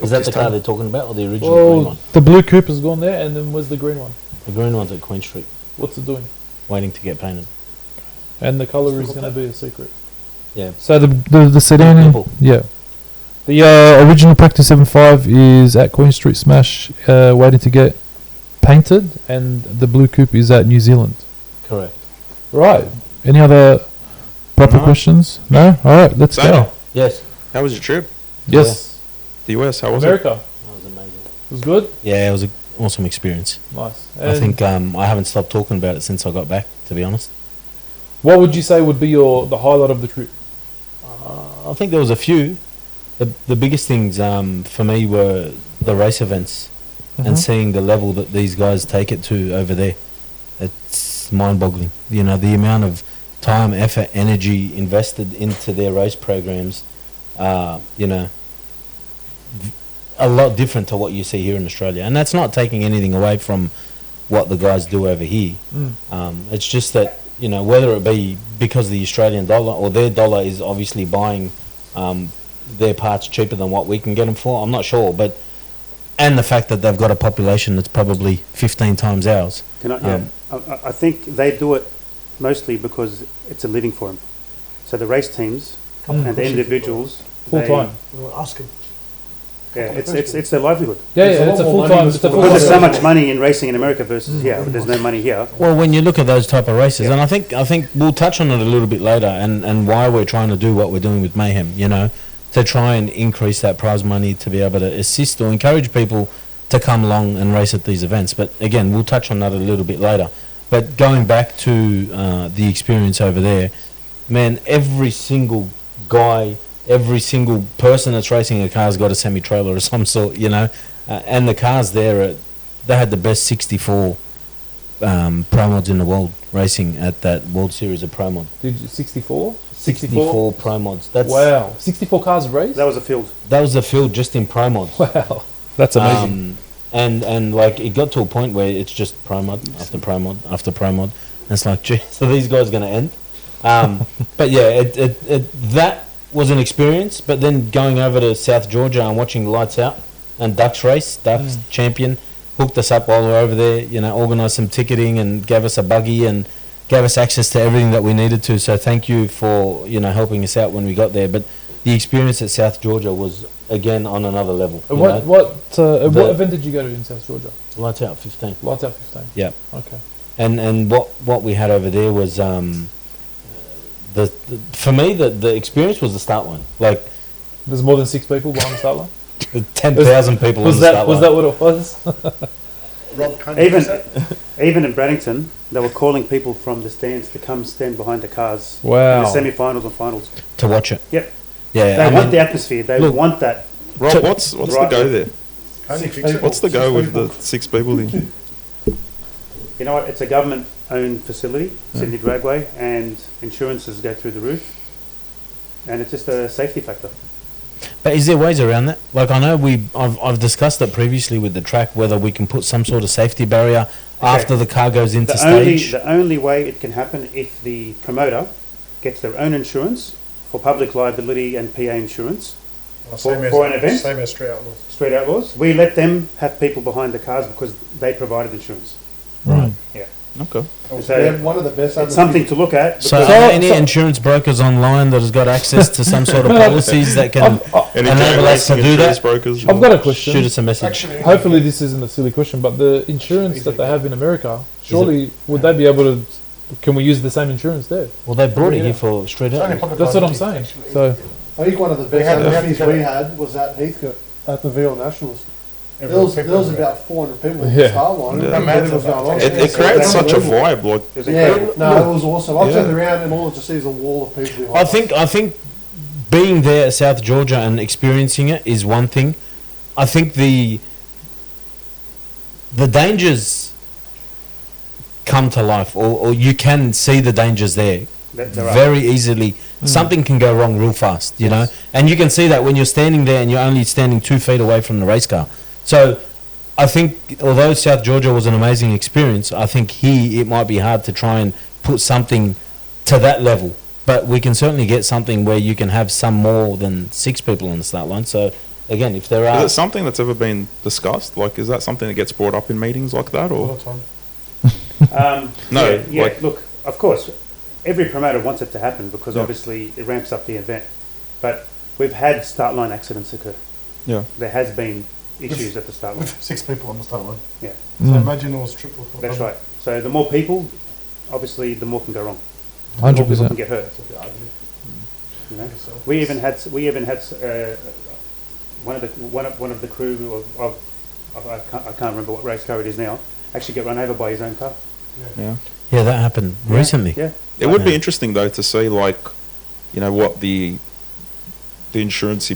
Is that the car they're talking about, or the original green Well, one? the blue coupe has gone there, and then where's the green one? The green one's at Queen Street, What's it doing? waiting to get painted. And the colour is going to be a secret. Yeah. So the sedan, Purple. yeah. The original Pack 275 is at Queen Street Smash, waiting to get painted, and the blue coupe is at New Zealand. Correct. Right. Any other proper No. questions? No. All right. Let's So, go. Yes. how was your trip? Yes. The US, how was America. That was amazing. It was good. Yeah, it was an awesome experience. Nice. I And think I haven't stopped talking about it since I got back, to be honest. what would you say would be the highlight of the trip? I think there was a few. The biggest things for me were the race events and seeing the level that these guys take it to over there. It's mind-boggling. You know, the amount of time, effort, energy invested into their race programs, you know, a lot different to what you see here in Australia. And that's not taking anything away from what the guys do over here. It's just that, you know, whether it be because the Australian dollar or their dollar is obviously buying their parts cheaper than what we can get them for, I'm not sure. But and the fact that they've got a population that's probably 15 times ours. Can I, I think they do it mostly because it's a living for them. So the race teams and the individuals, Full they- time. Ask him. Yeah, it's their livelihood. Yeah, There's a yeah. It's a lot more full time. money It's a in full Because sport. there's so time. much money in racing in America versus here, but there's no money here. Well, when you look at those type of races, Yeah. and I think we'll touch on it a little bit later, and why we're trying to do what we're doing with Mayhem, you know, to try and increase that prize money to be able to assist or encourage people to come along and race at these events. But again, we'll touch on that a little bit later. But going back to the experience over there, man, every single guy, every single person that's racing a car's got a semi-trailer of some sort, you know, and the cars there, they had the best 64 Promods in the world racing at that World Series of Promod. Did you 64? 64 Promods. That's Wow. 64 cars raced? That was a field. That was the field just in Promods. Wow. That's amazing. And like it got to a point where it's just Promod after Promod after Promod. And it's like, gee, so these guys going to end? But yeah, that was an experience. But then going over to South Georgia and watching Lights Out and Ducks race, Ducks champion, hooked us up while we were over there, you know, organised some ticketing and gave us a buggy and gave us access to everything that we needed to. So thank you for, you know, helping us out when we got there. But the experience at South Georgia was, again, on another level. you know. What event did you go to in South Georgia? Lights Out 15. Lights Out 15. Yeah. Okay. And what we had over there was for me the experience was the start line. Like There's more than 6 people behind the start line. 10,000 people on Was the that start was line. that what it was? Rob, can't you fix that? Even in Braddington, they were calling people from the stands to come stand behind the cars in Wow. the semi-finals and finals. To watch it. Yep. Yeah. They I want mean, the atmosphere. They look, want that. Rob, So- what's Right. the go there? Can't you fix it? What's the go with the 6 people thing? You know what? It's a government-owned facility, Sydney Dragway, and insurances go through the roof, and it's just a safety factor. But is there ways around that? Like I know I've discussed it previously with the track whether we can put some sort of safety barrier after the car goes into stage. The only way it can happen if the promoter gets their own insurance for public liability and PA insurance for an event. Same as Street Outlaws. Street Outlaws. We let them have people behind the cars because they provided insurance. Right. Okay. So We have one of the best. it's something to look at. So, because- are there any insurance brokers online that has got access to some sort of policies that can Any enable us to racing do insurance that? brokers? I've got a Shoot question. us a message. Actually, Hopefully, this isn't a silly question, but the insurance that they have in America, surely would they be able to? Can we use the same insurance there? Well, they brought it Yeah. here for straight it's only out. public That's what I'm liability, saying. actually. So I think one of the We best had- activities we had- we had was at Heathcote at the VL Nationals. There Everyone was, there people was were about 400 people at Yeah. the start line. Yeah. and everything was going on. It creates such a vibe, like It was Yeah, incredible. no, it was awesome. I Yeah. turned around and all I just see is a wall of people behind I think being there at South Georgia and experiencing it is one thing. I think the dangers come to life, or you can see the dangers there There are. very easily. Something can go wrong real fast, you know, and you can see that when you're standing there and you're only standing 2 feet away from the race car. So I think although South Georgia was an amazing experience, I think it might be hard to try and put something to that level. But we can certainly get something where you can have some more than 6 people on the start line. So again, if there is are, it something that's ever been discussed? Like, is that something that gets brought up in meetings like that, all or the time. No, Yeah, like- look, of course, every promoter wants it to happen because Yeah. obviously it ramps up the event. But we've had start line accidents occur. Yeah. There has been issues at the start line. With 6 people on the start line. Yeah. So Mm. imagine it was triple. That's right. So the more people, obviously, the more can go wrong. The 100%. more people can get hurt. You know? We even had one of the crew of I can't remember what race car it is now. Actually, get run over by his own car. yeah. yeah, that happened recently. Yeah. It would be Yeah. interesting though to see, like, you know, what the insurance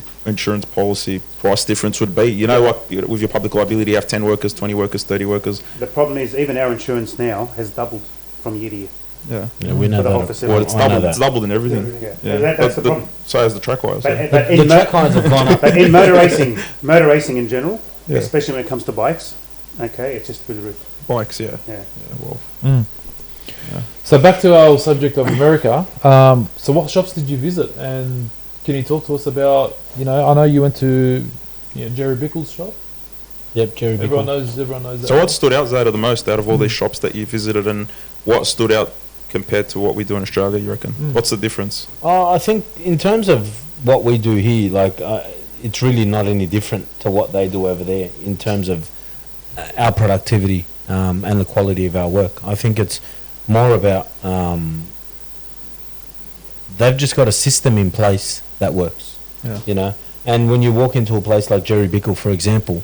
policy price difference would be. You know, like with your public liability, you have 10 workers, 20 workers, 30 workers. The problem is even our insurance now has doubled from year to year. Yeah. Yeah, we know For the whole that. facility. Well, it's I know doubled. that. It's doubled in everything. Yeah. Yeah. That's But the problem. so has the track wise. But, The, in the mo- track lines have gone up. but in motor racing in general, Yeah. especially when it comes to bikes, okay, it's just through the roof. Bikes, yeah. Yeah. Yeah, well, Mm. Yeah. So back to our subject of America. So what shops did you visit, and can you talk to us about? You know, I know you went to Jerry Bickle's shop. Yep, Jerry Everyone Bickle. knows that. So what stood out Zayda, the most out of all these shops that you visited, and what stood out compared to what we do in Australia, you reckon? Mm. What's the difference? I think in terms of what we do here, like it's really not any different to what they do over there in terms of our productivity and the quality of our work. I think it's more about they've just got a system in place that works. Yeah. You know, and when you walk into a place like Jerry Bickle, for example,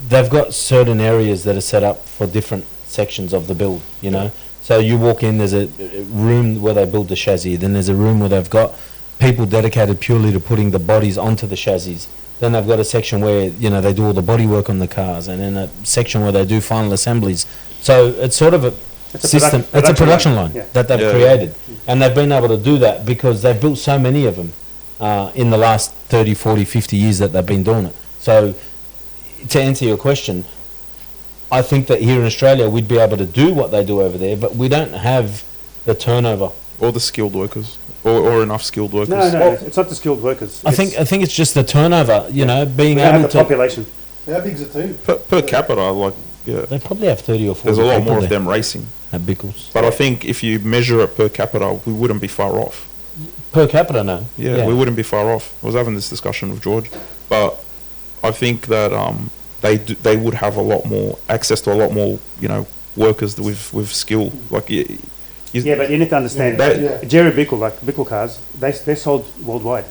they've got certain areas that are set up for different sections of the build. You know. So you walk in, there's a room where they build the chassis. Then there's a room where they've got people dedicated purely to putting the bodies onto the chassis. Then they've got a section where, you know, they do all the body work on the cars, and then a section where they do final assemblies. So it's sort of a It's a system. production It's a production line Yeah. that they've Yeah. created. And they've been able to do that because they've built so many of them in the last 30, 40, 50 years that they've been doing it. So to answer your question, I think that here in Australia we'd be able to do what they do over there, but we don't have the turnover. Or the skilled workers, or enough skilled workers. No, it's not the skilled workers. I think it's just the turnover. You know, being we don't have able the to. population. How big's the team? Per capita, like, yeah, They probably have 30 or 40. there's a lot people more of there them racing. at Bickles. But I think if you measure it per capita, we wouldn't be far off. Per capita, no. Yeah, we wouldn't be far off. I was having this discussion with George, but I think that they would have a lot more access to a lot more, you know, workers with skill. Like, Yeah, but you need to understand, Yeah. Jerry Bickle, like Bickle cars, they're sold worldwide.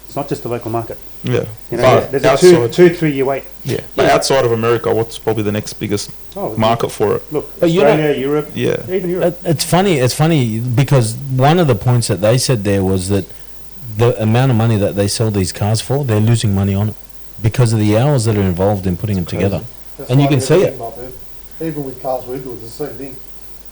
It's not just the local market. yeah. You know, But there's a outside, 2-3 year wait. yeah. But outside of America, what's probably the next biggest Oh, market for it? Look, But you're Australia, Europe, Yeah. even Europe. It's funny because one of the points that they said there was that the amount of money that they sell these cars for, they're losing money on it because of the hours that are involved in putting them together. That's And you like can see it. everything, my man. Even with cars we do, it's the same thing.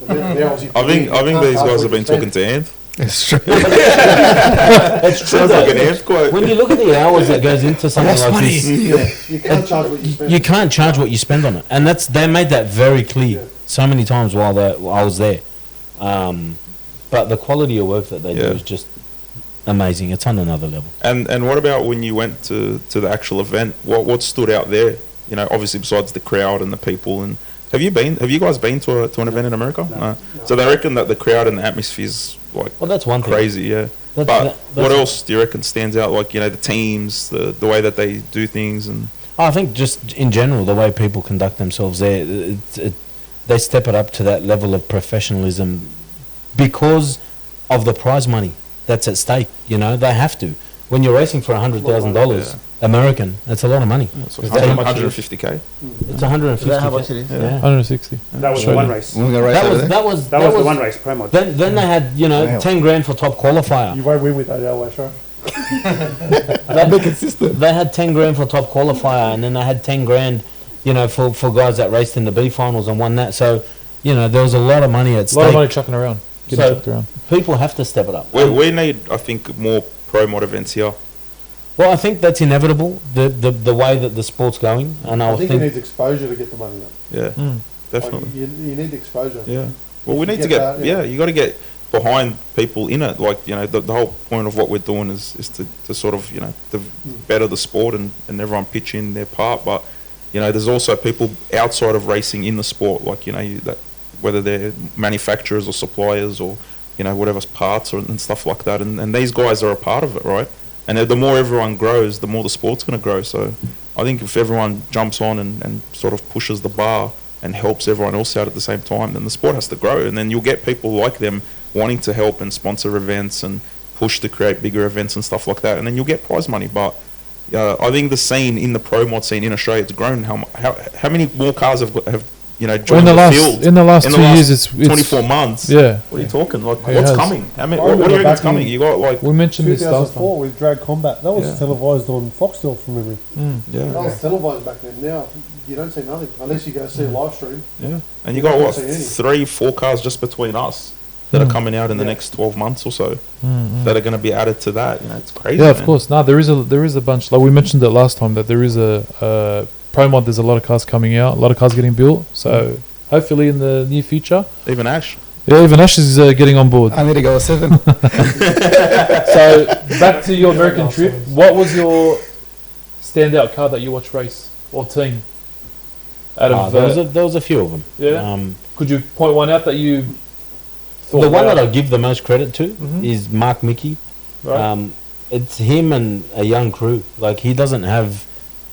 The hours you I put in, think you can't these charge guys what have you been spend. talking to Anth. It's true. It's true. Sounds like though. an Anth quote. When you look at the hours that goes into something like this, You can't charge what you spend. you can't charge what you spend on it, and they made that very clear Yeah. so many times while I was there. But the quality of work that they do Yeah. is just amazing. It's on another level. And what about when you went to the actual event? What stood out there? You know, obviously besides the crowd and the people. And have you guys been to an event in America? No. So they reckon that the crowd and the atmosphere's like Well, that's one thing. crazy, yeah. That's- But that- what that's- else do you reckon stands out? Like, you know, the teams, the way that they do things, and I think just in general, the way people conduct themselves there, they step it up to that level of professionalism because of the prize money that's at stake. You know, they have to. When you're racing for $100,000 American, that's a lot of money. so Is that how much it is? 150k. It's 150. Is that how much it is? Yeah. 160. That was the Australia. one race. We're gonna race That over was there. that was That was the one race, Promods. Then they had Wow. 10 grand for top qualifier. You won't win with that hour, sure. Be consistent. They had 10 grand for top qualifier, and then they had 10 grand, for guys that raced in the B finals and won that. So, there was a lot of money at A stake. lot of money chucking around. Getting So- chucked around. People have to step it up. We need, I think, more pro mod events here. Well, I think that's inevitable. The way that the sport's going, and I I think think it needs exposure to get the money up. Yeah, Mm. definitely. Like, you need exposure. Yeah. Well, we If you need to get get, that, yeah. you got to get behind people in it. Like, the whole point of what we're doing is to sort of, to better the sport and everyone pitch in their part. But, there's also people outside of racing in the sport, like, that whether they're manufacturers or suppliers or, whatever's parts and stuff like that. And these guys are a part of it, right? And the more everyone grows, the more the sport's going to grow. So I think if everyone jumps on and sort of pushes the bar and helps everyone else out at the same time, then the sport has to grow. And then you'll get people like them wanting to help and sponsor events and push to create bigger events and stuff like that. And then you'll get prize money. But I think the scene in the pro mod scene in Australia, it's grown. How many more cars have joined In the field? last, in the last 2 years, it's 24 months. Yeah, What are you talking? Like, It what's has. coming? How many, I what do you remember reckon's back in coming? You got like, we mentioned this last time. 2004 with Drag Combat. That was Yeah. televised on Foxtel from memory. yeah, That was televised back then. Now, you don't see nothing unless you go see a live stream. yeah. And you got don't what, see any. 3-4 cars just between us that are Mm. coming out in the Yeah. next 12 months or so Mm, that are going to be added to that. It's crazy. Yeah, of man. course. No, there is a bunch. Like we mentioned it last time that there is a pro mod. There's a lot of cars coming out. A lot of cars getting built. So hopefully in the near future, Even Ash. yeah, even Ash is getting on board. I need to go a 7. So back to your American trip. What was your standout car that you watched race or team? Out of there was a few of them. yeah, could you point one out that you thought? The one wow, that I give the most credit to Mhm. is Mark Mickey. right? It's him and a young crew. Like, he doesn't have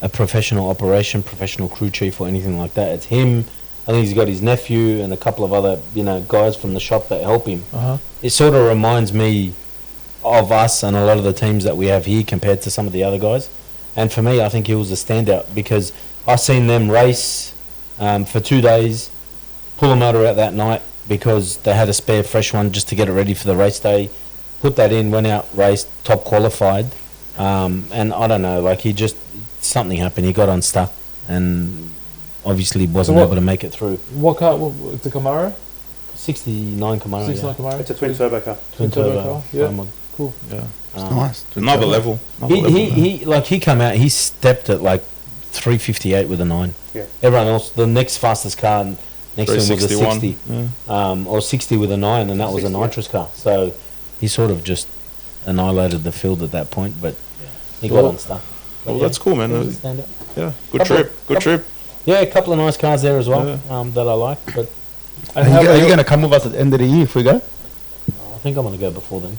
a professional operation, professional crew chief or anything like that. It's him. I think he's got his nephew and a couple of other, guys from the shop that help him. Uh-huh. It sort of reminds me of us and a lot of the teams that we have here compared to some of the other guys. And for me, I think he was a standout because I seen them race for 2 days, pull a motor out that night because they had a spare fresh one just to get it ready for the race day. Put that in, went out, raced, top qualified. And I don't know, like something happened. He got unstuck and obviously wasn't what- able to make it through. What car? It's a Camaro. 69 Camaro. 69 Camaro. It's a twin turbo car. Twin turbo turbo. car, yeah. Primob. Cool. Yeah. Nice. Another level. Another level, man. He came out. He stepped at like 358 with a 9. Yeah. Everyone else, the next fastest car next to him was a 361. 60, Yeah. or 60 with a 9, and that was a 60, yeah. nitrous car. So he sort of just annihilated the field at that point, but he got Well, unstuck. But Well, yeah, that's cool, man. it was a standout. Yeah. Good Couple- trip. Good trip. Yeah, a couple of nice cars there as well Yeah. that I like, but And Are how you, about your- going to come with us at the end of the year if we go? I think I'm going to go before then.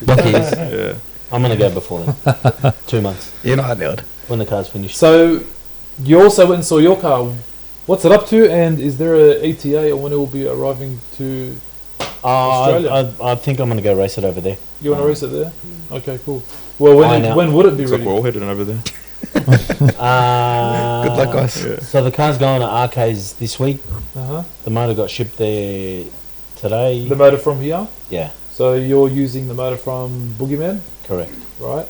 Lucky is, Yeah. I'm going to go before then. 2 months You're not nailed. when the car's finished. So you also went and saw your car. What's it up to, and is there a ETA or when it will be arriving to? Australia? I think I'm going to go race it over there. You want to race it there? Okay, cool. Well, when would it be Looks like ready? we're all heading over there. Good luck, guys. Yeah. So the car's going to RK's this week. Uh-huh. The motor got shipped there today. The motor from here. Yeah, So you're using the motor from Boogeyman, correct. right?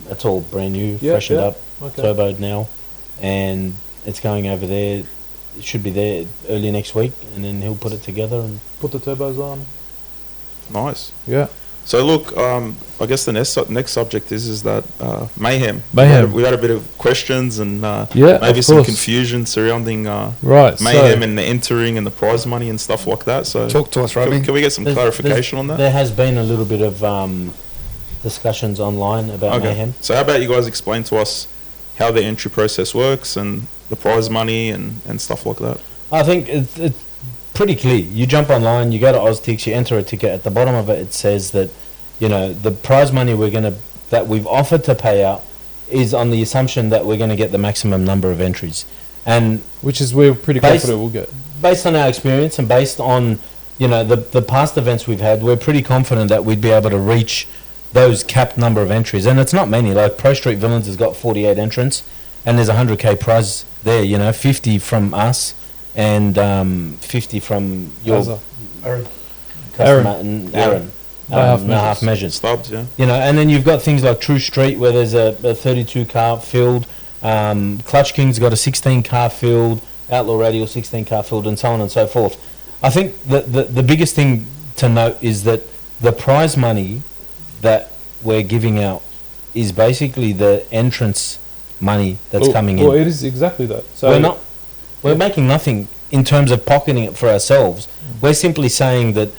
It's all brand new, Yeah, freshened yeah. up, Okay. turboed now, and It's going over there. It should be there early next week, and then he'll put it together. And Put the turbos on. Nice. Yeah. So look, I guess the next subject is that Mayhem. Mayhem. We had a bit of questions and Yeah, maybe of some course. confusion surrounding Right. Mayhem and the entering and the prize money and stuff like that. So Talk to us, Robbie. can we get some There's- clarification on that? there has been a little bit of discussions online about Mayhem. So how about you guys explain to us how the entry process works and the prize money and stuff like that? I think it's pretty clear. You jump online, you go to OzTix, you enter a ticket. At the bottom of it, it says that, you know, the prize money that we've offered to pay out is on the assumption that we're going to get the maximum number of entries. And Which is we're pretty Based- confident we'll get. based on our experience and based on, you know, the past events we've had, we're pretty confident that we'd be able to reach those capped number of entries. And it's not many. Like Pro Street Villains has got 48 entrants, and there's a 100k prize there. You know, 50 from us and 50 from your Azza. Aaron. customer and Yeah. Aaron. No half no half measures. Stubs, yeah. You know, and then you've got things like True Street where there's a 32 car field. Clutch King's got a 16 car field. Outlaw Radio 16 car field, and so on and so forth. I think the biggest thing to note is that the prize money that we're giving out is basically the entrance money that's coming in. Well, it is exactly that. So We're making nothing in terms of pocketing it for ourselves. We're simply saying that,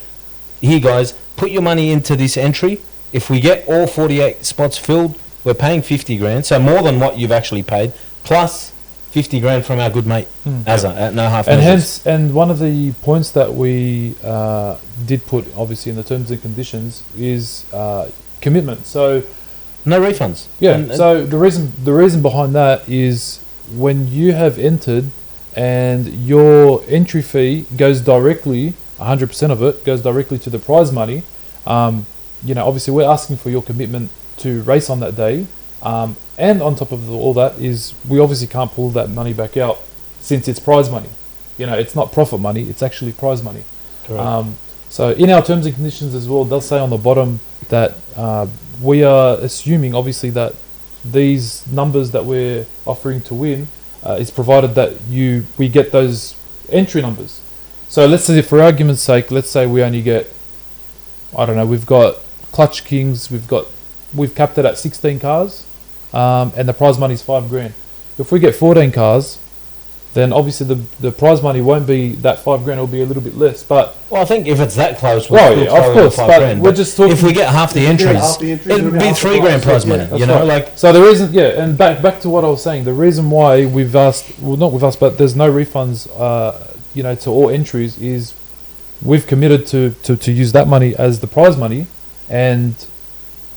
here guys, put your money into this entry. If we get all 48 spots filled, we're paying 50 grand, so more than what you've actually paid, plus 50 grand from our good mate, Azza, at no half And measures. and one of the points that we did put obviously in the terms and conditions is commitment. So No refunds. yeah, And- so the reason behind that is when you have entered and your entry fee goes directly, 100% of it goes directly to the prize money. You know, obviously we're asking for your commitment to race on that day. And on top of all that is we obviously can't pull that money back out since it's prize money. You know, it's not profit money, it's actually prize money. Correct. So in our terms and conditions as well, they'll say on the bottom that we are assuming obviously that these numbers that we're offering to win is provided that we get those entry numbers. So let's say, for argument's sake, let's say we only get, I don't know, we've got Clutch Kings, we've capped it at 16 cars, and the prize money is $5,000. If we get 14 cars, then obviously the prize money won't be that $5,000; it'll be a little bit less. But Well, I think if it's that close, Well, still yeah, throw of in the course, $5 but grand. we're just talking. If we get half the If we get entries, half the entries, it'd it'll be be half the $3 grand price, prize yeah. money. You know, right. like So the reason, yeah, and back to what I was saying, the reason why we've asked, well, not with us, but there's no refunds, you know, to all entries is we've committed to use that money as the prize money, and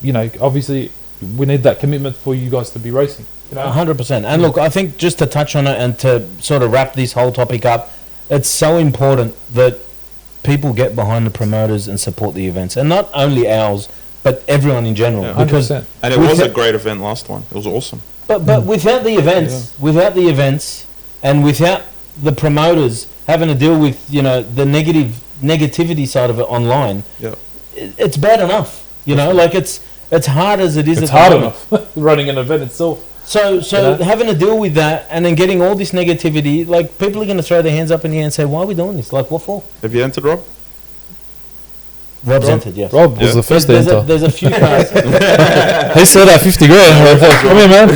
you know, obviously we need that commitment for you guys to be racing. You know, 100%. And look, I think just to touch on it and to sort of wrap this whole topic up, it's so important that people get behind the promoters and support the events, and not only ours, but everyone in general. Yeah. Because 100%. And it was a great event last one. It was awesome. But without the events, and without the promoters having to deal with, you know, the negativity side of it online, Yeah. it's bad enough. You know, like it's hard as it is. it's at the hard moment. enough running an event itself. So You know? having to deal with that and then getting all this negativity, like people are going to throw their hands up in the air and say, "Why are we doing this? Like, what for?" Have you entered, Rob? Rob's entered, yes. Rob was Yeah. the first to there's, enter. there's a few cars. He said that 50 grand. Come here, man.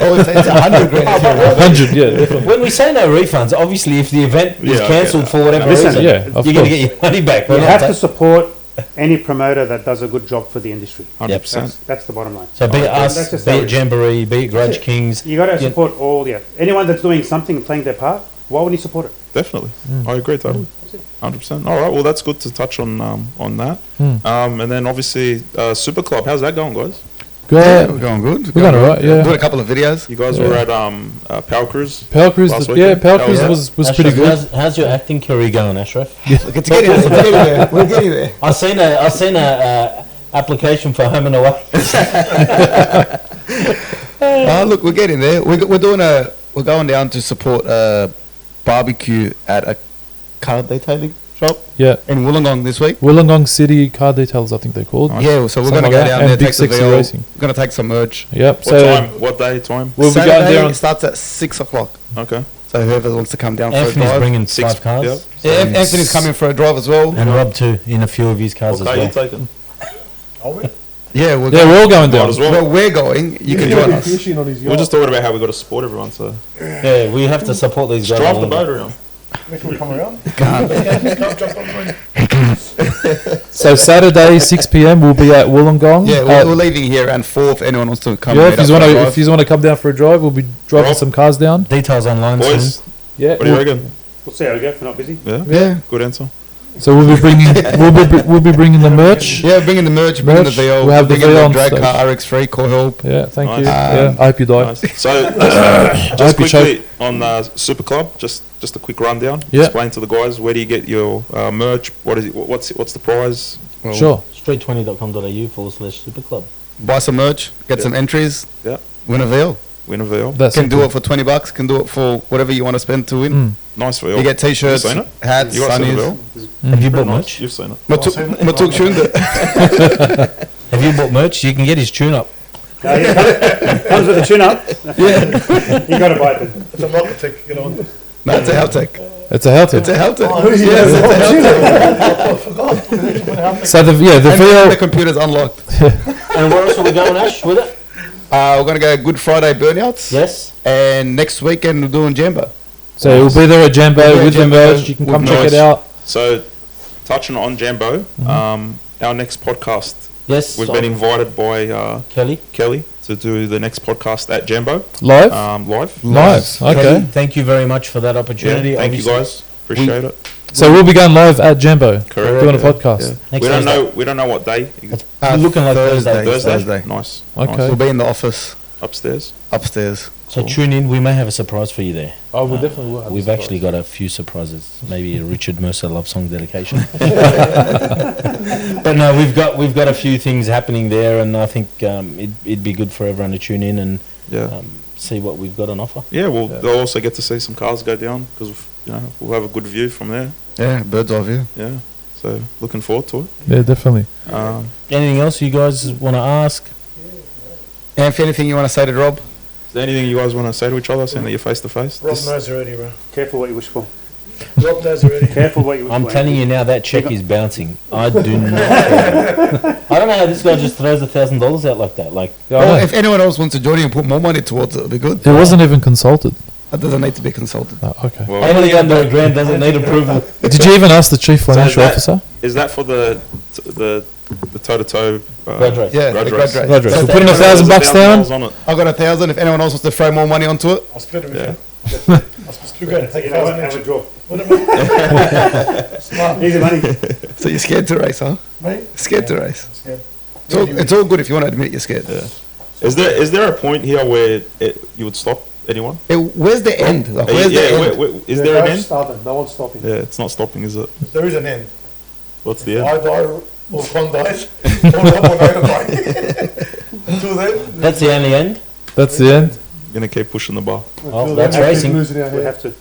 Oh, it's 100 grand. 100, yeah, definitely. When we say no refunds, obviously if the event is Yeah, cancelled okay. for whatever Listen, reason, yeah, of you're going to course. get your money back. You We're have not to support any promoter that does a good job for the industry. 100%. That's the bottom line. So be it That's us, just be how it it is. Jamboree, be it Grudge That's it. Kings. You got to Yeah. support all. Yeah, anyone that's doing something and playing their part. Why would you support it? Definitely. I agree totally. 100%. All right. Well, that's good to touch on that. And then obviously Super Club. How's that going, guys? Yeah, Good. we're going good. We're going alright, yeah. Doing a couple of videos. You guys were at Power Cruise. Power Cruise, Last yeah, weekend? Power How Cruise was was Ashraf, pretty good. How's your acting career going, Ashraf? We're getting there. We're getting there. We're getting there. I seen a application for home and away. Look, we're getting there. We're going down to support a barbecue at a car detailing shop Yeah. in Wollongong this week. Wollongong City Car Details, I think they're called. Yeah, so we're Something going to like go that. down And there, Big take the Sexy VL. Racing. We're going to take some merch. Yep. What So time? What day? Time? we'll be going Saturday there. starts at 6 o'clock. Okay. So whoever wants to come down for a Anthony's drive. bringing Six- 5 cars. yep. Yeah, Anthony's coming for a drive as well. And Rob too, in a few of his cars What day you as well. taking? Are we? Yeah, we're Yeah, we're all going Might down. as well. well, we're going. You can He'll join be us. fishing on his yacht. We're just talking about how we got to support everyone. So Yeah, we have to support these guys. drive the along. boat around. We can come around. Can't. Can't jump on the So Saturday 6 p.m. we'll be at Wollongong. Yeah, we're leaving here around 4 if anyone wants to come. Yeah, meet if you up want for a to, drive. if you want to come down for a drive, we'll be driving Rob? some cars down. Details online Boys, soon. Yeah. what do you reckon? We'll see how we go if we're not busy. Yeah. Yeah. Good answer. So we'll be bringing we'll be bringing the merch. Yeah, bringing the merch, bringing Merch, the VL, we'll have the bringing VL the on drag stage. car RX3 core help. Yeah, thank you. Nice. Yeah, I hope you die. Nice. So hope just you quickly on Super Club, just a quick rundown. Yeah. Explain to the guys where do you get your merch? What is it? What's the prize? Well, Sure. Street20.com.au/Super Club. Buy some merch, get some entries. Yeah. Win a VL. Win a VL. That's Can do it for $20. Can do it for whatever you want to spend to win. Mm. Nice VL. You get t-shirts, You seen it? hats, You guys seen the sunnies. VL? Have you bought Pretty nice. merch? You've seen it. Maatouk tuned it. Have you bought merch? You can get his tune up. Comes with a tune-up. Yeah. You got to buy it. Then. It's a market tech, get on. No, it's a Heltec. It's a healthy. It's a Heltec. Oh, who's Yes, he? it's a Heltec. I forgot. So the And the VL. computer's unlocked. And where else are we going, Ash, with it? We're going to go Good Friday burnouts. Yes. And next weekend we're doing Jambo. So we'll be there at Jambo We'll be at with the Jambo merch. You can with come check merch. it out. So touching on Jambo, our next podcast, Yes. we've been invited by Kelly. Kelly to do the next podcast at Jambo Live. live. Nice. Kelly, Okay. thank you very much for that opportunity. Yeah, thank you Obviously, guys. Appreciate it. So we'll be going live at Jambo. Correct. Doing a Yeah. podcast. Yeah. Next We don't Thursday. know. We don't know what day. It's looking like Thursday. Thursday. Nice. Okay. Nice. We'll be in the office Upstairs. upstairs. So tune in. We may have a surprise for you there. Oh, we definitely will. We've actually got a few surprises. Maybe a Richard Mercer love song dedication. But no, we've got a few things happening there, and I think it'd be good for everyone to tune in and Yeah. see what we've got on offer. Yeah. Well, they'll also get to see some cars go down because we'll have a good view from there. Yeah, bird's eye view. Yeah. So looking forward to it. Yeah, definitely. Anything else you guys want to ask? And if anything you want to say to Rob? Is there anything you guys want to say to each other, saying that you're face to face? Rob knows already, bro. Careful what you wish for. Rob knows already. Careful what you wish I'm for. telling you now, that check is bouncing. I do not care. I don't know how this guy just throws $1,000 out like that. Like, Well, if anyone else wants to join you and put more money towards it, it'll be good. It wasn't even consulted. It doesn't need to be consulted. Oh, okay. Well, anything under $1,000 doesn't need approval. Did you even ask the chief financial that- officer? is that for the toe to toe? Grudge race. Yeah, Grudge the race. grudge race. Grudge race. So We're putting $1,000 down. on it. I've got 1,000. If anyone else wants to throw more money onto it, I'll split it with Yeah. you. I'll split it. Take You know what? 1,000 Have a each. draw. What am I? Smart. Easy money. so you're scared to race, huh? Mate? Scared to race. Scared. It's all good if you want to admit you're scared. Yeah. Is there a point here where you would stop anyone? Where's the end? Like, where's the end? Is there an end? Stopping. No one's stopping. Yeah, it's not stopping, is it? There is an end. What's the If end? I die or Con dies, or Rob or I die. Until then, That's the only end? That's the end. Gonna keep pushing the bar. Until that's then, I racing. keep losing our We hair. have to.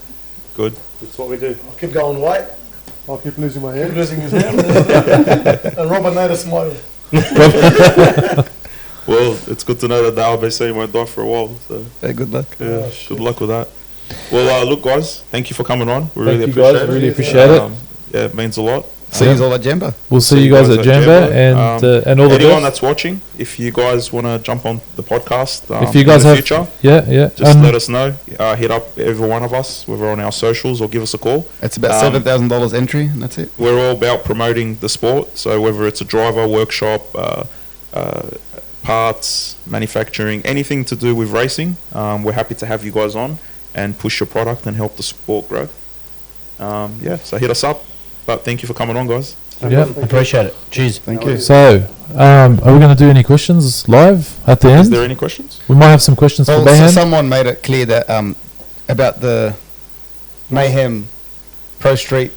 Good. That's what we do. I'll keep going white, I'll keep losing my keep hair. losing his hair. And Rob and Nada smile. Well, it's good to know that the RBC won't die for a while. So Hey, good luck. yeah, good luck with that. Well, look, guys, thank you for coming on. We really Thank you appreciate guys. it. Really appreciate it. Yeah, it means a lot. See you all at Jambo. We'll see you guys at Jambo and all the anyone best. that's watching, if you guys want to jump on the podcast, If you guys in the have, future, yeah, just let us know. Hit up every one of us, whether on our socials or give us a call. It's about $7,000 entry, and that's it. We're all about promoting the sport. So whether it's a driver, workshop, parts, manufacturing, anything to do with racing, we're happy to have you guys on and push your product and help the sport grow. So hit us up. But thank you for coming on, guys. Yeah. Appreciate it. Cheers. Thank you. So, are we going to do any questions live at the Is end? there any questions? We might have some questions for Well, so Mayhem. someone made it clear that about the Mayhem Pro Street,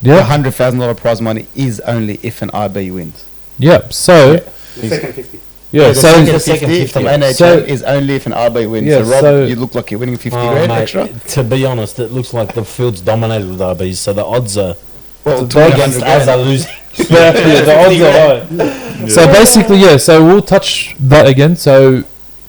the Yeah. $100,000 prize money is only if an IB wins. Yep. So, The second 50. Yeah, the so second- The second 50 50. from NHM So- is only if an RB wins. Yeah, so Rob, so- you look like you're winning 50 Oh, grand mate, extra. to be honest, it looks like the field's dominated with RBs, so the odds are Well, against us are losing. yeah, the odds are high. So basically, yeah. So we'll touch that again. So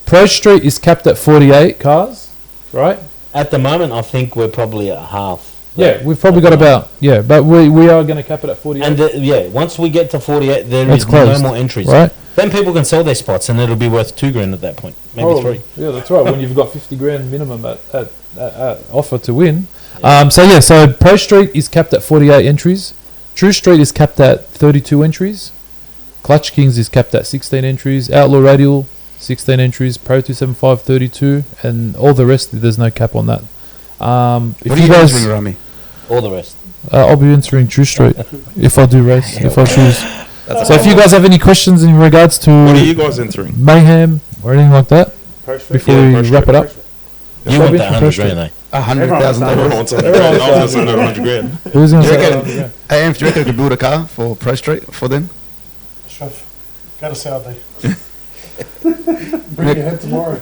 Pro Street is capped at 48 cars, right? At the moment, I think we're probably at half. Yeah, we've probably got about but we are going to cap it at 48, And once we get to 48, there That's is closed, no more entries. right? Then people can sell their spots, and it'll be worth $2,000 at that point, maybe Probably. 3. Yeah, that's right. When you've got 50 grand minimum at offer to win. So Pro Street is capped at 48 entries. True Street is capped at 32 entries. Clutch Kings is capped at 16 entries. Outlaw Radial 16 entries. Pro 275 32, and all the rest there's no cap on that. If What are you guys doing, Rami? All the rest. I'll be entering True Street if I do race, if I choose. So if you guys have any questions in regards to What are you guys entering? Mayhem or anything like that Pro Street. before Yeah, we Pro wrap it up, You want that 100 grand, eh? $100,000. Everyone wants 100 grand. I was going to 100 grand. who's going to You say reckon- that? Hey, Amph, do you reckon we could build a car for Pro Street for them? Chef, go to Saudi. Bring your head tomorrow.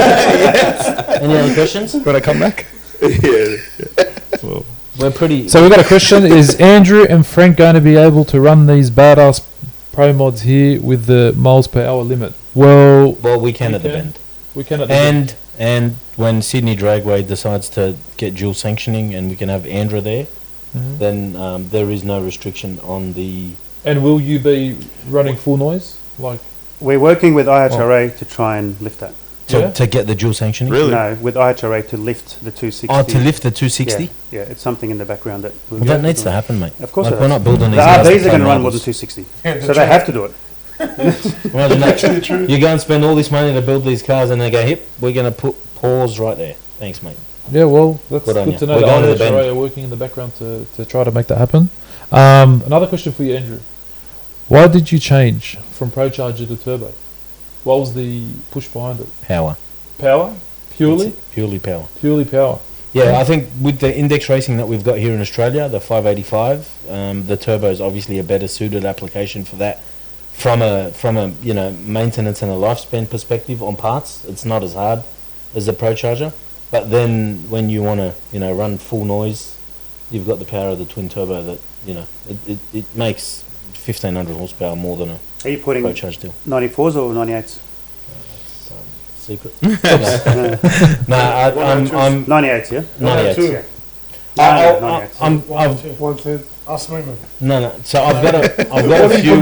Any other questions? When I come back? Yeah. Well, We're pretty. So we've got a question: is Andrew and Frank going to be able to run these badass pro mods here with the miles per hour limit? Well, well, we can We at the can. bend. we can at the end. And when Sydney Dragway decides to get dual sanctioning and we can have Andrew there, Mhm. then there is no restriction on the. And will you be running full noise? Like, We're working with IHRA to try and lift that. Yeah. To get the dual sanctioning. Really? No, with IHRA to lift the 260. Oh, to lift the 260. Yeah, it's something in the background that. Well, that needs to happen, mate. Of course, Like it we're does. not building The these. cars to RBs are play going to run more than marbles. 260, Yeah, so they have to do it. Imagine that. Actually true. You go and spend all this money to build these cars, and they go, "Hip, we're going to put pause right there." Thanks, mate. yeah, well, that's Good on good you. to know. We're The going to the IHRA bend. are working in the background to try to make that happen. Another question for you, Andrew. Why did you change from Pro Charger to Turbo? What was the push behind it? Power. Power? Purely? That's it, purely power. Purely power. Yeah, I think with the index racing that we've got here in Australia, the 585, the turbo is obviously a better suited application for that. From a maintenance and a lifespan perspective on parts, it's not as hard as the Pro Charger. But then when you want to run full noise, you've got the power of the twin turbo that it makes 1500 horsepower more than a Are you putting Pro Charge deal. 94s or 98s? Secret. No, I'm 98s, yeah? 98. Two. Yeah. I've 110. 110. Ask me, man. no. So I've got a few.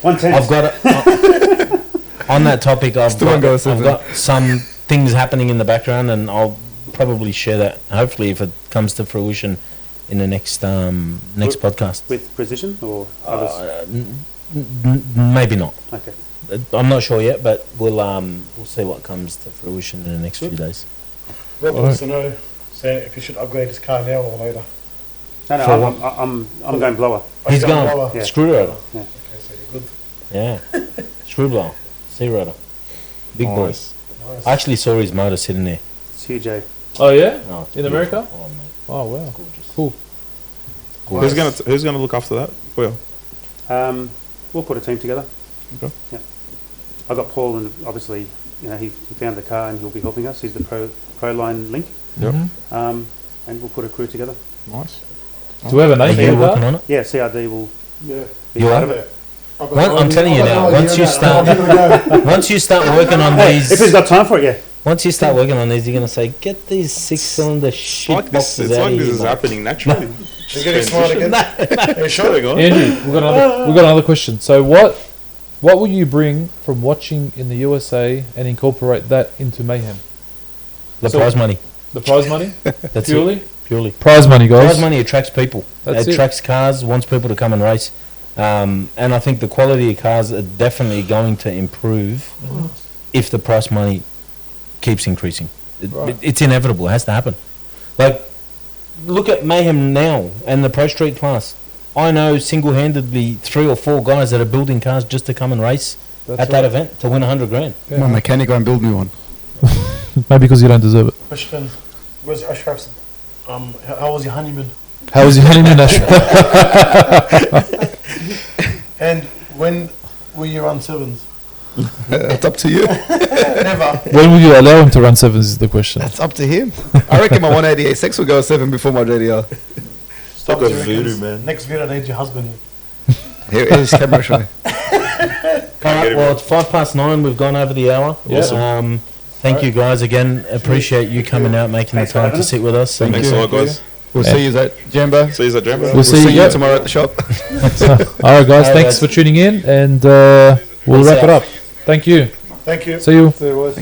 110s. I've got on that topic. I've got some things happening in the background, and I'll probably share that. Hopefully, if it comes to fruition in the next podcast. With precision or others? Maybe not. Okay. I'm not sure yet, but we'll see what comes to fruition in the next few days. Rob wants to know if he should upgrade his car now or later. No, For I'm going blower. He's going going lower. Yeah. screw rotor. Okay, so you're good. Yeah, screw blower, C rotor, big boys. Nice. I actually saw his motor sitting there. It's huge, eh? Oh, yeah? Oh, it's In beautiful. America? Oh, mate, Oh, wow. gorgeous. Cool. Gorgeous. Who's gonna look after that? Well, We'll put a team together. Okay. Yeah. I got Paul, and obviously, he found the car and he'll be helping us. He's the pro line link, Yep. Mhm. and we'll put a crew together. nice. Do we have a Are name for you the working car? on it? Yeah, CRD will Yeah. be You part are? of it. Well, I'm telling you now, once you start working on Hey, if he's these, got time for it, yeah. once you start working on these, you're gonna say, get these 6-cylinder shit boxes It's out like of this here, is mate." happening naturally. You're getting smart again. Yeah, sure. Go on. Andrew, we've got another question. So what will you bring from watching in the USA and incorporate that into Mayhem? The So- prize money. The prize money? That's Purely? it. Purely. Prize money, guys. Prize money attracts people. That's it it. attracts cars, wants people to come and race. And I think the quality of cars are definitely going to improve if the prize money keeps increasing. Right. It's inevitable. It has to happen. Like, look at Mayhem now and the Pro Street class. I know single-handedly 3 or 4 guys that are building cars just to come and race That's at that right. event to win 100 grand. Yeah. My mechanic go and build me one. Maybe because you don't deserve it. Question. Where's Ashraf's? How was your honeymoon? How was your honeymoon, Ash? And when will you run sevens? It's up to you. Never. When will you allow him to run sevens? Is the question. That's up to him. I reckon my 188.6 will go 7 before my JDR. Stop What a do you voodoo, reckon? man. Next video, I need your husband here. Here is camera shy. All right, well, it's 9:05. We've gone over the hour. Awesome. Thank you guys again. Appreciate you coming out, making Thanks the for time having to us. sit with us. Thanks a lot, guys. We'll see you at Jambo. See you at Jambo. We'll see you. tomorrow at the shop. All right, guys. Hey, Thanks guys. for tuning in, and we'll Peace wrap it out. up. Thank you. Thank you. See you. There it was.